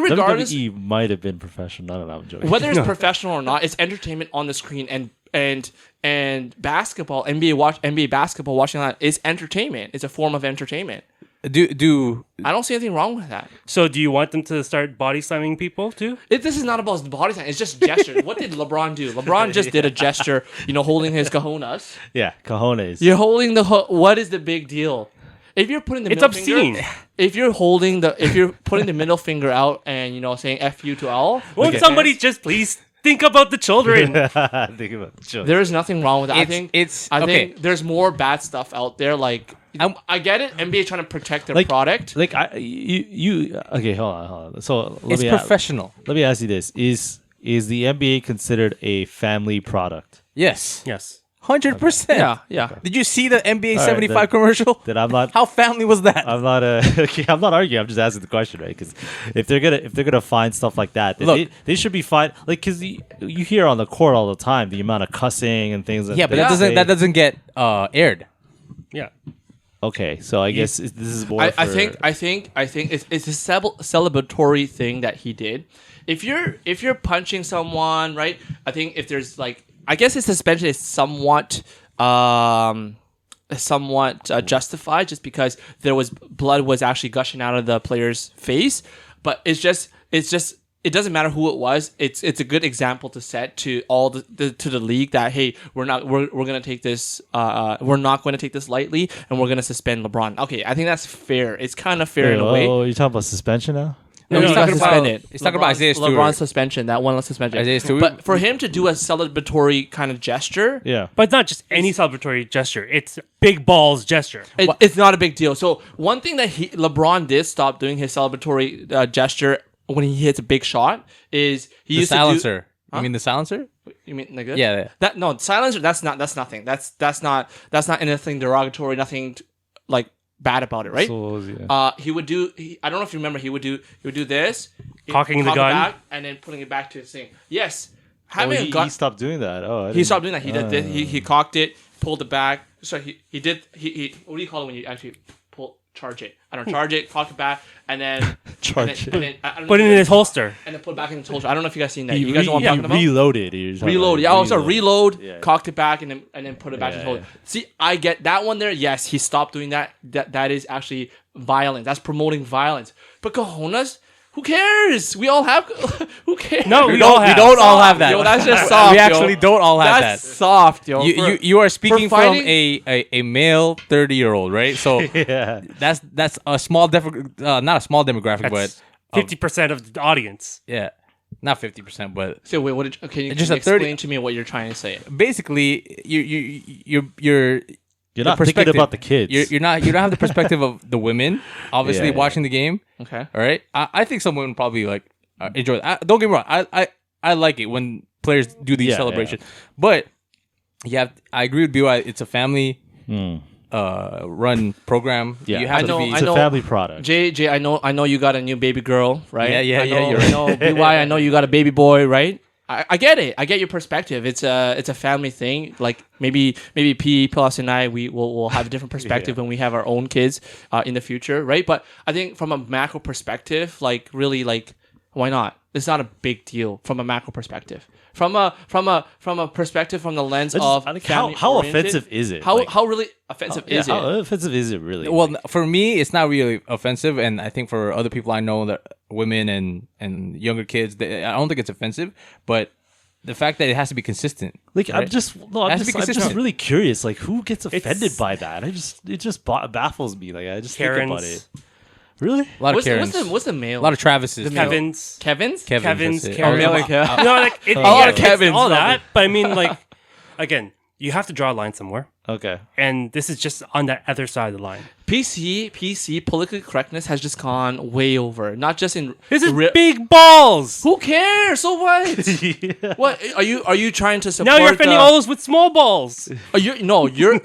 WWE might have been professional. I don't know. I'm joking. Whether it's professional or not, it's entertainment on the screen, and basketball, NBA basketball, watching that is entertainment. It's a form of entertainment. Do I don't see anything wrong with that. So do you want them to start body slamming people too? This is not about body time. It's just gesture. What did LeBron do? LeBron just did a gesture, holding his cajones. Yeah, cojones. You're holding what is the big deal? If you're putting the It's middle obscene. finger, if you're putting the middle finger out and saying F you to all, Won't somebody just please think about the children? Think about the children. there is nothing wrong with that. I okay. think there's more bad stuff out there. Like I get it. NBA trying to protect their product. Like you okay, hold on. So it's professional. let me ask you this: Is the NBA considered a family product? Yes, Yes. 100%. Yeah. Did you see the NBA right, 75 then- commercial? That I'm not. How family was that? I'm not okay. I'm not arguing. I'm just asking the question, right? Because if they're gonna find stuff like that, then Look. they should be fine. Like, because you hear on the court all the time the amount of cussing and things. yeah, but they say. that doesn't get aired. Yeah. Okay, so I guess this is more. I for, think it's a celebratory thing that he did. If you're punching someone, right? I think if there's I guess his suspension is somewhat justified, just because blood was actually gushing out of the player's face. But it's just it doesn't matter who it was. It's a good example to set to all to the league that, hey, we're gonna take this we're not going to take this lightly, and we're gonna suspend LeBron. Okay, I think that's fair. It's kind of fair in a way. Oh, you're talking about suspension now? No, he's he talking got about- suspended. he's talking about Isaiah Stewart. LeBron's suspension, that one suspension. Isaiah Stewart. But for him to do a celebratory kind of gesture, Yeah. But not just any celebratory gesture. It's big balls gesture. it's not a big deal. So one thing that LeBron did stop doing his celebratory gesture when he hits a big shot is he The used silencer. to do. You mean the silencer? You mean like this? Yeah. That no silencer. That's nothing. That's not anything derogatory. Nothing bad about it, right? So, yeah. He would do. I don't know if you remember. He would do this, Cocking the cock it gun? back, and then putting it back to his thing. Yes, Oh, having a gun. he stopped doing that. Oh, I He didn't- stopped doing that. He did this. He cocked it, pulled it back. So he did. He what do you call it when you actually charge it? I don't know, charge it, cock it back, and then Charge it. and then, I don't know Put if it you in guys- his holster. and then put it back in his holster. I don't know if you guys seen that. He You guys know what I'm talking about? reloaded. You're talking Reload. about Yeah, also reload, Yeah. cocked it back, and then put it back in his Yeah, holster. See, I get that one there. Yes, he stopped doing that. That is actually violence. That's promoting violence. But cojones, who cares? We all have. Who cares? No, We we don't. all We have. don't all have that. Yo, that's just soft. We yo. actually don't all have That's that. soft, yo. You are speaking from fighting- a male 30-year-old, right? So Yeah. that's a small not a small demographic, That's but 50% of the audience. yeah, not 50%, but So wait, what? Can you Just a explain 30 to me what you're trying to say? basically you're You're not thinking perspective. about the kids. you don't have the perspective of the women obviously Yeah, yeah. watching the game. Okay. All right, I think some women probably enjoy it. Don't get me wrong, I like it when players do these Yeah, celebrations, but I agree with BY. It's a family run program. Yeah, You have I know- to be. I It's a know- family product. Jay, I know you got a new baby girl, right? Yeah, I yeah, know, you're I know BY, I know you got a baby boy, right? I get it. I get your perspective. It's a family thing. Like maybe P plus and I we'll have a different perspective when we have our own kids in the future, right? But I think from a macro perspective, like really, like why not? It's not a big deal from a macro perspective. From a perspective from the lens of I think family how oriented, offensive is it? How Like, how really offensive is how it? offensive is it really? Well, Like, for me, it's not really offensive, and I think for other people I know that women and younger kids, I don't think it's offensive. But the fact that it has to be consistent. I'm right? just Has to be I'm just consistent. really curious. Like, who gets offended It's- by that? It just baffles me. Like, I just think Karens, about it. Really? A lot of What's Karens. the male? A lot of Travises. Kevin's, Kevin's? Kevin's, that's it. Karen. Oh, like, No, like A lot of it's Kevins, all love that. But I mean, like, again, you have to draw a line somewhere, Okay. and this is just on that other side of the line. PC politically correctness has just gone way over. Not just in This is re- big balls. Who cares? So what? What are you trying to support? Now you're offending all those with small balls. You're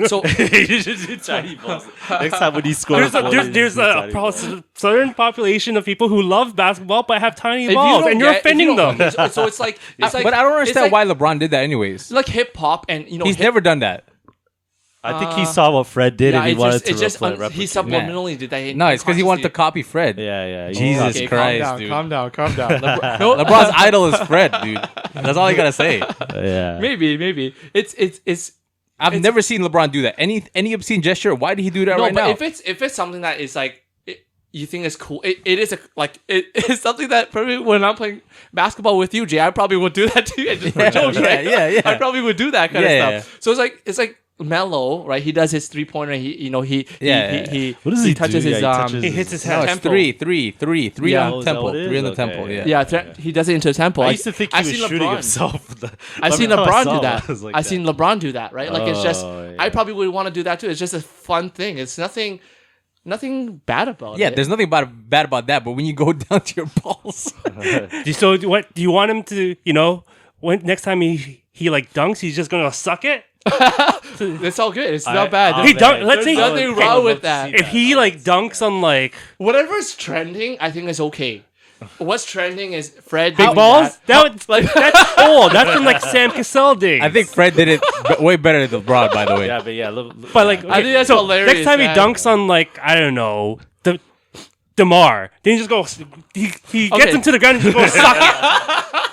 so You just do tiny balls. Next time when he scores, There's a certain population of people who love basketball but have tiny if you balls, don't and you're get- if you offending don't- them. So it's like it's like But I don't understand it's like, why LeBron did that anyways. like hip hop and He's never done that. I think he saw what Fred did and he wanted to he replicate. subliminally did that. No, it's because he wanted to copy Fred. Yeah. Jesus Okay, Christ, dude. calm down. LeBron, LeBron's idol is Fred, dude. That's all I gotta say. Yeah. maybe it's I've never seen LeBron do that. Any obscene gesture. Why did he do that no, right but now? if it's something that is like you think is cool, it is it is something that probably when I'm playing basketball with you, Jay, I probably would do that to you just for jokes, right? yeah. I probably would do that kind of Yeah, stuff. So it's like Melo, right? He does his 3-pointer. He What does he touches do? his Yeah, he touches he hits his No, head. it's temple. three Yeah. on Oh, the is that temple, what it is? three on the Okay, temple. yeah. Yeah. he does it into the temple. I used to think he I've was seen shooting LeBron. himself. I've seen Every time I LeBron saw do him, that. I was like I've seen LeBron do that, right? Like it's just Oh, I yeah. probably would want to do that too. It's just a fun thing. It's nothing bad about Yeah, it. there's nothing bad about that. But when you go down to your balls, So what do you want him to? When next time he like dunks, he's just gonna suck it. It's all good. It's not bad. He There's dunk. Let's say nothing okay, wrong with that. if he like dunks on like Whatever's trending, I think is okay. What's trending is Fred big doing balls, that. that's old. That's from like Sam Cassell days. I think Fred did it way better than LeBron. By the way, Yeah, but yeah. But like, I think that's so hilarious, next time man. he dunks on like I don't know Demar, then he just goes. He gets Okay. him to the ground and just goes suck it.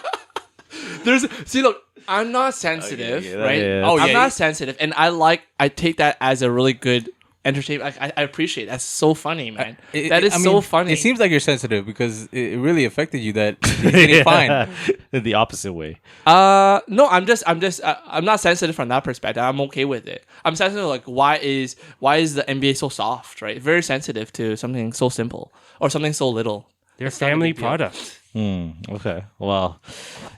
See, look, I'm not sensitive, yeah, right? yeah. Oh, I'm yeah, not you- sensitive, and I take that as a really good entertainment. I appreciate it. That's so funny, man. That is so funny. It seems like you're sensitive because it really affected you that he's getting fined. The opposite way. No, I'm not sensitive from that perspective. I'm okay with it. I'm sensitive like why is the NBA so soft, right? Very sensitive to something so simple or something so little. They're a It's not a family big deal. product. Okay. Well,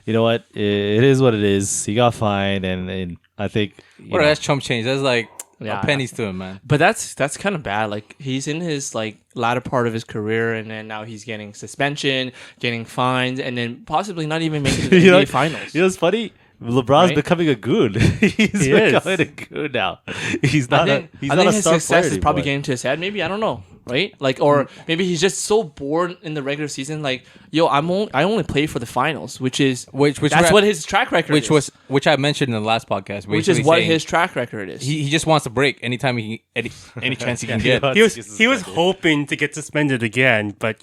you know what? It is what it is. He got fined, and I think What that's chump change. That's like Yeah, pennies to him, man. But that's kind of bad. Like he's in his like latter part of his career, and then now he's getting suspension, getting fines, and then possibly not even making the You know- NBA finals. You know, it's funny. LeBron's Right? becoming a goon. He's He is. becoming a goon now. He's I not think, he's I not think a his star success player is probably anymore. getting to his head. Maybe I don't know, right? Like, or maybe he's just so bored in the regular season. Like, yo, I only play for the finals, which is Which that's what his track record which is. which I mentioned in the last podcast. Which is basically what saying his track record is. he just wants to break anytime he any chance he can Yeah. get. He was hoping to get suspended again, but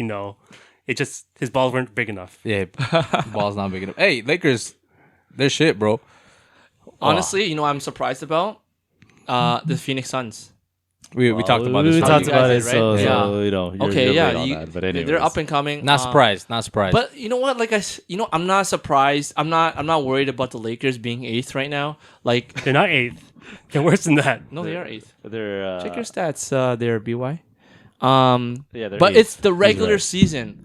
it just his balls weren't big enough. Yeah, ball's not big enough. Hey, Lakers, they're shit, bro. Honestly, you know what I'm surprised about? The Phoenix Suns. We talked about this. We how talked you about guys it, did, right? so Yeah. you know. You're, Okay, you're yeah, right on that. But anyways. they're up and coming. Not surprised. Not surprised. But you know what? Like I'm not surprised. I'm not worried about the Lakers being eighth right now. Like, They're not eighth. They're worse than that. no, they are eighth. They're Check your stats. There, by. yeah, they're But eighth. it's the He's regular right. season.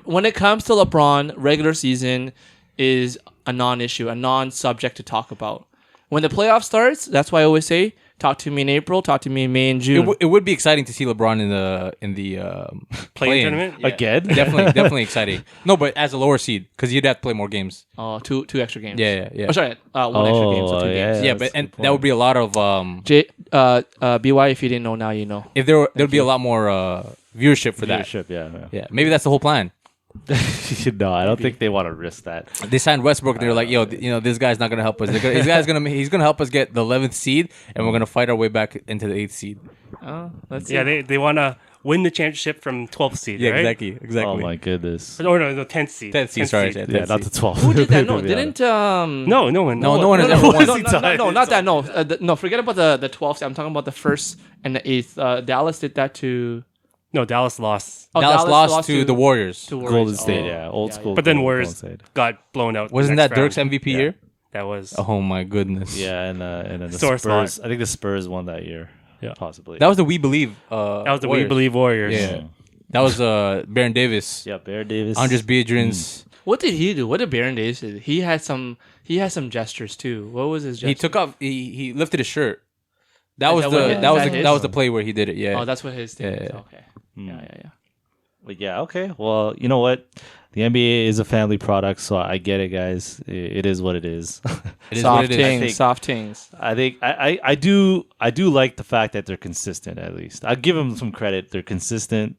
When it comes to LeBron, regular season is a non-issue, a non-subject to talk about. When the playoff starts, that's why I always say Talk to me in April. Talk to me in May and It, June. it would be exciting to see LeBron in the Play-in play-in. tournament? Yeah. Again? Definitely exciting. No, but as a lower seed, because you'd have to play more games. Oh, two extra games. Yeah. Oh, sorry, one extra game, so 2 games. Yeah, but and that would be a lot of BY, if you didn't know, now you know. if there'd be a lot more viewership for that. Viewership, yeah. Yeah, maybe that's the whole plan. No, I don't think they want to risk that. They signed Westbrook and they're like, yo, this guy's not gonna help us. He's gonna help us get the 11th seed, and we're gonna fight our way back into the 8th seed. Let's see. Yeah, they want to win the championship from 12th seed, Yeah, right? exactly. Oh my goodness. Or no, the 10th seed. 10th seed, sorry. seed. Yeah, not the 12. Who did that? No, didn't No, no one. No one has ever won. No, not that. No, no. Forget about the 12th. I'm talking about the 1st and the 8th. Dallas did that to. No, Dallas lost. Oh, Dallas lost to the Warriors. to Warriors. Golden State, Oh. yeah. Old school. But then Golden Warriors State. got blown out. the Wasn't next that Dirk's round. MVP Yeah. year? That was. Oh my goodness. Yeah, and then the Sore spot. Spurs. I think the Spurs won that year. Yeah. Possibly. That was the We Believe. That was the Warriors. We Believe Warriors. Yeah. That was Baron Davis, Yeah, Bear Davis. Andres Biedrins. What did he do? What did Baron Davis do? He had some gestures too. What was his gesture? He took off. He lifted his shirt. That was that the what- that is was that the, his? that was the play where he did it. Yeah. Oh, that's what his thing is. Yeah. Okay. Yeah. But yeah, okay. Well, you know what? The NBA is a family product, so I get it, guys. It is what it is. It is Soft what it is. I things. think- Soft things. I think I do like the fact that they're consistent. At least I give them some credit. They're consistent,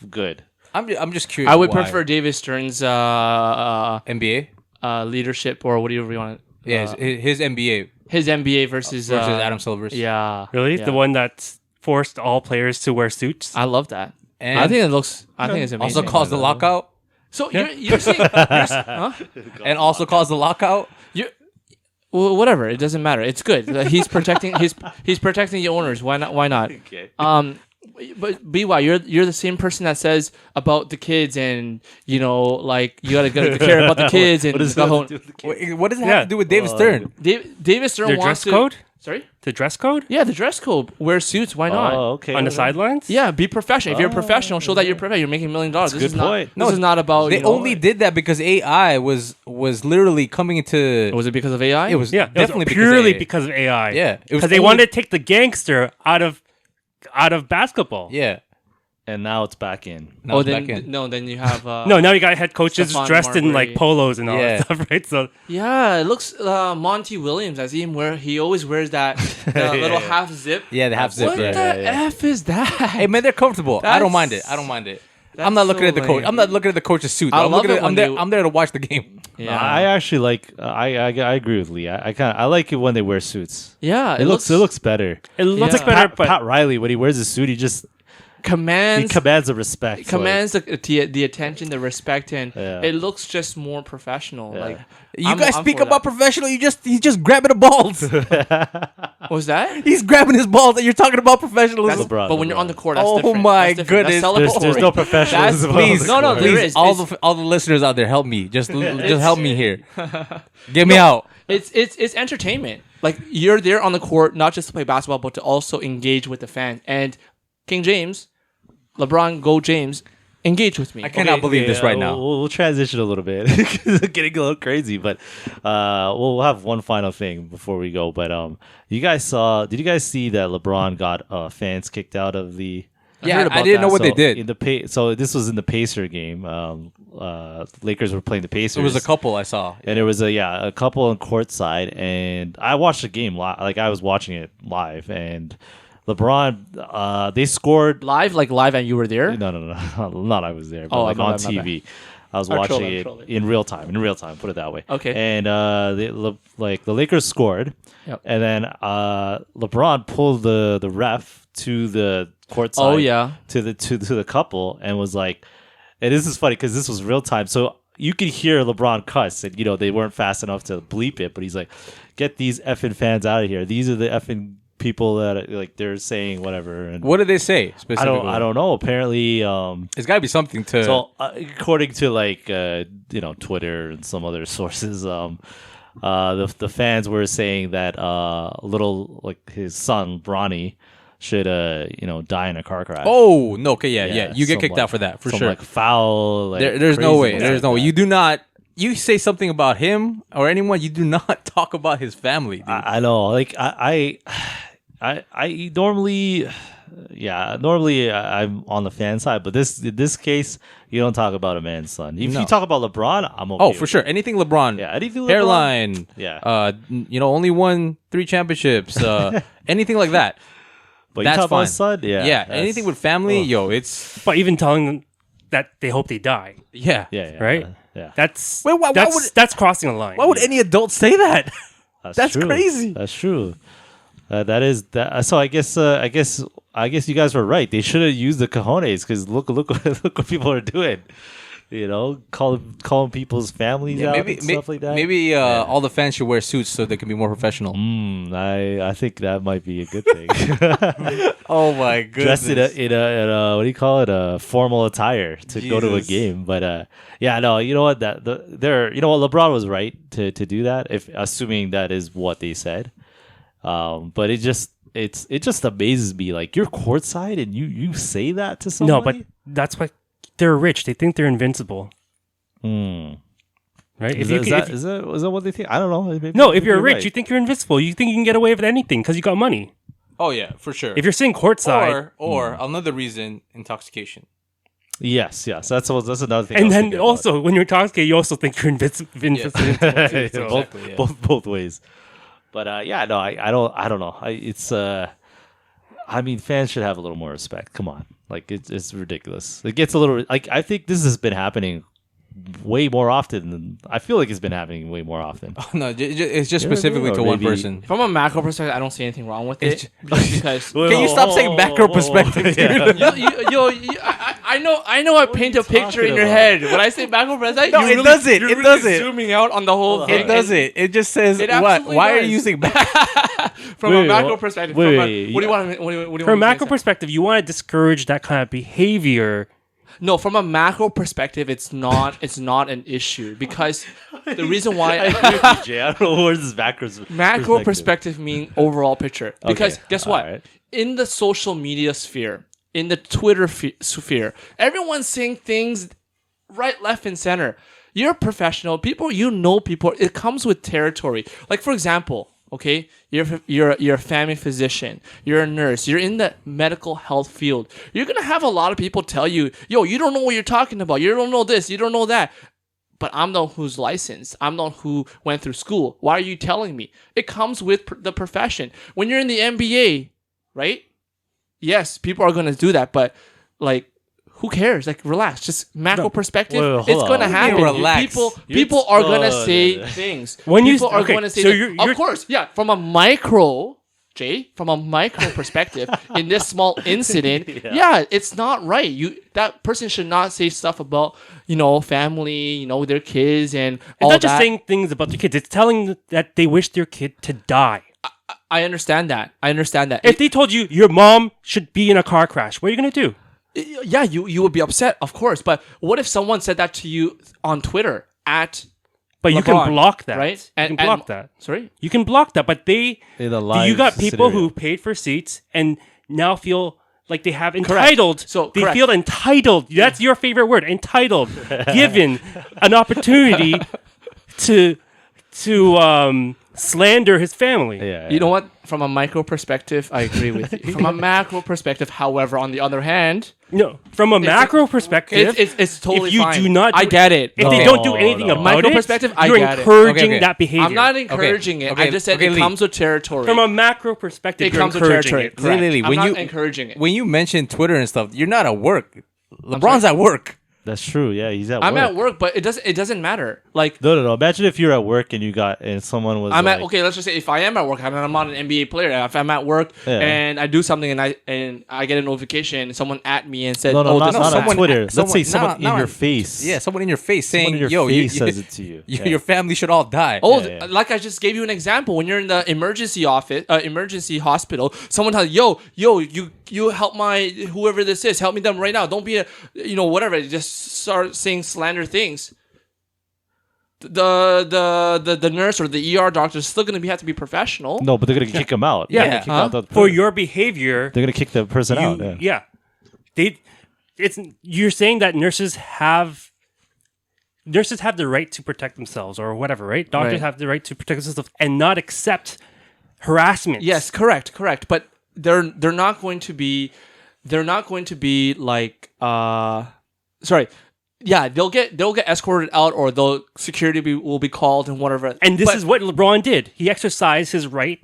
good. I'm just curious. I would why. prefer David Stern's NBA. leadership or whatever you want. Yeah, his NBA His NBA versus Adam Silver's. Yeah. Really? Yeah. The one that forced all players to wear suits? I love that. And I think it looks. I think it's amazing. also caused the lockout. So you're saying, huh? And also caused the lockout. Well, whatever. It doesn't matter. It's good. He's protecting. He's protecting the owners. Why not? Why not? Okay. But BY, you're the same person that says about the kids and like you gotta care about the kids and What does the that whole. have to do with the kid? What does it Yeah. have to do with David Stern? David Stern The wants dress code? to. Sorry. The dress code? Yeah, the dress code. Wear suits. Why not? Oh, okay. On the okay. sidelines? Yeah, be professional. If you're a professional, show that you're professional. You're making $1 million. This a is good not. point. This is not about. They only did that because AI was literally coming into. Was it because of AI? It was Yeah, definitely it was purely because because of AI. Yeah, it was because they only- wanted to take the gangster out of basketball. Yeah. And now it's back in. Now it's then back in. no, then you have. No, now you got head coaches Stephon dressed in like Marbury. polos and all Yeah. that stuff, right? So Yeah, it looks Monty Williams. I see him wear. He always wears that little half zip. Yeah, the half zip. What Yeah. the f is that? Hey man, they're comfortable. I don't mind it. That's- I don't mind it. that's I'm not looking so at the coach. lame. I'm not looking at the coach's suit. I I'm love looking it at. when they- I'm there to watch the game. Yeah, I actually like. I agree with Lee. I like it when they wear suits. yeah. It looks better. it looks Yeah. better, but Pat Riley, when he wears a suit, he commands commands the respect. commands the attention, the respect, and Yeah. it looks just more professional. Yeah. Like You I'm- guys I'm speak for about that. professional. He's just grabbing the balls. What was that? He's grabbing his balls, and you're talking about professionalism. LeBron, But when you're LeBron. on the court, that's Oh different. my That's different. goodness. That's There's celebratory. no professionalism. on Please, the No, no, court. there please, is. all the listeners out there, help me. Just help me here. Get me out. It's entertainment. Like you're there on the court not just to play basketball, but to also engage with the fans. And King James, LeBron, go James, engage with me. I cannot believe this right now. We'll transition a little bit because it's getting a little crazy, but we'll have one final thing before we go. But did you guys see that LeBron got fans kicked out of the? Yeah, heard I about didn't know that. what they So did. in the so this was in the Pacer game. Lakers were playing the Pacers. It was a couple I saw. And there was a couple on courtside, and I watched the game live. Like I was watching it live, and LeBron, they scored. live, and you were there. No, not I was there, but Oh, like my on bad, my TV. I was I'm watching trolling, it trolling. in real time. Put it that way. Okay. And the Lakers scored, Yep. and then LeBron pulled the ref to the courtside. Oh, yeah. to the couple, and was like, and this is funny because this was real time, so you could hear LeBron cuss, and they weren't fast enough to bleep it, but he's like, "Get these effing fans out of here! These are the effing people that like they're saying whatever." And What did they say specifically? I don't know. Apparently, It's got to be something to. so according to like Twitter and some other sources, the fans were saying that little like his son Bronny should die in a car crash. oh no! Okay, yeah. You get some, kicked like- out for that for some, sure. Like foul. Like, There's no way. craziness There's like no way. that. You do not. You say something about him or anyone. You do not talk about his family. Dude. I know. Like I normally, I'm on the fan side, but in this case, you don't talk about a man's son. If you talk about LeBron, I'm okay. Oh, for sure. Anything LeBron. Yeah, anything LeBron. Hairline. Yeah. Only won 3 championships. Anything like that. But That's you talk fine. about his son, Yeah. Anything with family, it's But even telling them that they hope they die, yeah. right? Yeah. That's Wait, why would- that's crossing a line. Why would any adult say that? That's true. crazy. That's true. That is that. So I guess you guys were right. They should have used the Cajones because look what people are doing. Calling people's families out and stuff like that. Maybe all the fans should wear suits so they can be more professional. I think that might be a good thing. Oh my goodness! Dressed in a what do you call it? A formal attire to go to a Jesus. game. But yeah, no, you know what? LeBron was right to do that. If assuming that is what they said. But it just amazes me. Like you're courtside and you say that to somebody. No, but that's why they're rich. They think they're invincible. Right? Is that what they think? I don't know. Maybe If you're rich, right. you think you're invincible. You think you can get away with anything because you got money. Oh yeah, for sure. If you're sitting courtside, or another reason, intoxication. Yes. That's another thing. and then also when you're intoxicated, you also think you're invincible. Yeah, So- Exactly, yeah. both ways. But I don't know. I mean, fans should have a little more respect. Come on, like it's ridiculous. It gets a little like I think this has been happening way more often than I feel like it's been happening way more often. No, it's just Yeah, specifically or to one maybe- person. From a macro perspective, I don't see anything wrong with it. Just because Can you stop saying macro perspective, dude? I know I paint a picture in your about? head. When I say macro perspective, No, it doesn't. You're It really doesn't. zooming out on the whole thing. It doesn't. It just says It what? absolutely Why are does. you using From Wait, a macro what? perspective. Wait, What wait, do you want? What do you want? From a me to macro say? perspective, you want to discourage that kind of behavior. No, from a macro perspective, it's not an issue because the reason why I agree with you, Jay. I don't know where this macro perspective mean overall picture. Because Okay, guess what? alright. In the social media sphere, in the Twitter sphere, everyone's saying things right, left, and center. You're a professional. People. It comes with territory. Like for example, okay, you're a family physician. You're a nurse. You're in the medical health field. You're gonna have a lot of people tell you, "Yo, you don't know what you're talking about. You don't know this. You don't know that." But I'm the one who's licensed. I'm the one who went through school. Why are you telling me? It comes with the profession. When you're in the NBA, right? Yes, people are gonna do that, but like. Who cares? Like, relax. Just macro perspective. wait, hold It's on. gonna What do you happen. mean relax? People are gonna No, say no. things. When you- people are okay, gonna say so things. you're- Of course, yeah. From a micro, Jay, from a micro perspective, in this small incident, yeah, it's not right. That person should not say stuff about family, their kids, and It's all not just that. saying things about their kids. It's telling them that they wish their kid to die. I understand that. If they told you your mom should be in a car crash, what are you going to do? Yeah, you would be upset, of course. But what if someone said that to you on Twitter at But you LeBron, can block that. right? You can block that. Sorry? You can block that. But In the live you got people scenario. who paid for seats and now feel like they have entitled. So, they correct. feel entitled. That's your favorite word, entitled. Given an opportunity to slander his family. Yeah, You know what? From a micro perspective, I agree with you. From a macro perspective, however, on the other hand, No, from a macro perspective, it's totally if you fine. do not, I get it. If they Okay. don't do anything No. about Micro it, perspective, I you're get it. encouraging Okay. that behavior. I'm not encouraging it. Okay. I just said Okay, it Lee. comes with territory. From a macro perspective, it you're comes with encouraging territory. it. Correct. Literally, I'm when not you- encouraging it. When you mention Twitter and stuff, you're not at work. LeBron's at work. That's true. Yeah, he's at I'm work. at work, but it doesn't matter. Like No. Imagine if you're at work and someone was. I'm like, at okay. Let's just say if I am at work and I'm not an NBA player, if I'm at work Yeah. and I do something and I get a notification, someone at me and said, No, "Oh, not, this not is on someone." Twitter. Let's say someone- someone not in your on- face. Yeah, someone in your face saying, Someone in your "Yo, face says it to you. Yeah. your family should all die." Oh, Yeah. like I just gave you an example. When you're in the emergency office, emergency hospital, someone tells yo, you help my whoever this is, help me them right now. Don't be whatever. Just start saying slander things. The nurse or the ER doctor is still gonna have to be professional. No, but they're gonna kick him out. Yeah. They're gonna kick out the For your behavior, they're gonna kick the person out. Yeah. you're saying that nurses have the right to protect themselves or whatever, right? Doctors Right. have the right to protect themselves and not accept harassment. Yes, correct. But they're not going to be like sorry. Yeah, they'll get escorted out, or security will be called and whatever. And this is what LeBron did. He exercised his right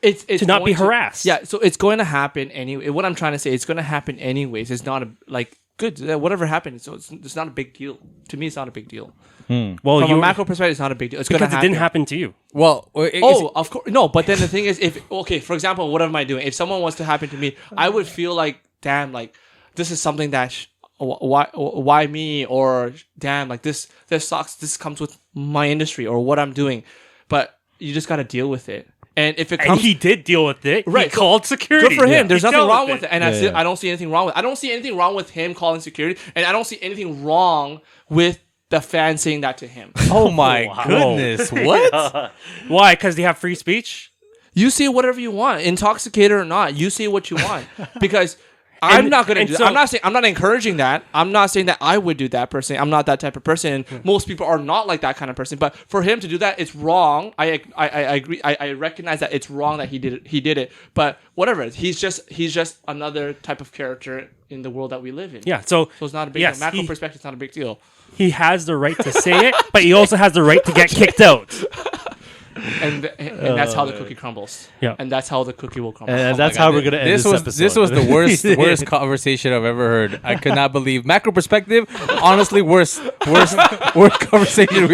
it's to not be harassed. Yeah, so it's going to happen anyway. What I'm trying to say, it's going to happen anyways. It's not good. Whatever happened, so it's not a big deal. To me, it's not a big deal. Well, From a macro perspective, it's not a big deal. It's because it didn't happen to you. Well, of course, no. But then the thing is, for example, what am I doing? If someone was to happen to me, I would feel like, damn, like this is something that why me, or damn, like this sucks. This comes with my industry or what I'm doing. But you just got to deal with it. And if it comes, and he did deal with it. Right, He called security. Good for him. Yeah. There's He nothing dealt wrong with it. And Yeah. I don't see anything wrong with it. I don't see anything wrong with him calling security, and I don't see anything wrong with the fan saying that to him. oh my Wow. goodness, what? Why? Because they have free speech? You say whatever you want, intoxicated or not. You say what you want, because I'm not gonna do that. I'm not encouraging that. I'm not saying that I would do that personally. I'm not that type of person. Most people are not like that kind of person. But for him to do that, it's wrong. I agree. I recognize that it's wrong that he did it. But whatever. He's just another type of character in the world that we live in. Yeah. So So it's not a big Yes, deal. Macro he- perspective, it's not a big deal. he has the right to say it, but he also has the right to get kicked out. And that's how the cookie crumbles. Yeah. And that's how the cookie will crumble. And that's how we're gonna end this episode. This was the worst conversation I've ever heard. I could not believe macro perspective. Honestly, worst conversation.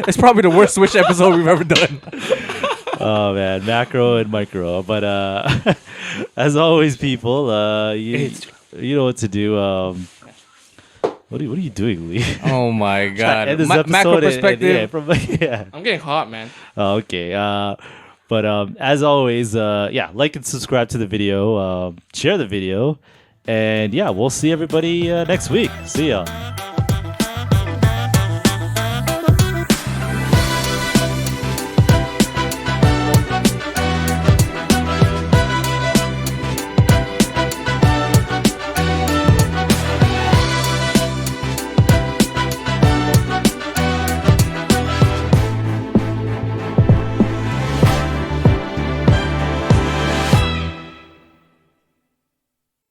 It's probably the worst Swish episode we've ever done. Oh man, macro and micro. But as always, people, you know what to do. What are you doing, Lee? Oh my god, End this macro episode perspective. yeah. I'm getting hot, man. Okay. But as always, like and subscribe to the video, share the video, and yeah, we'll see everybody next week. See ya.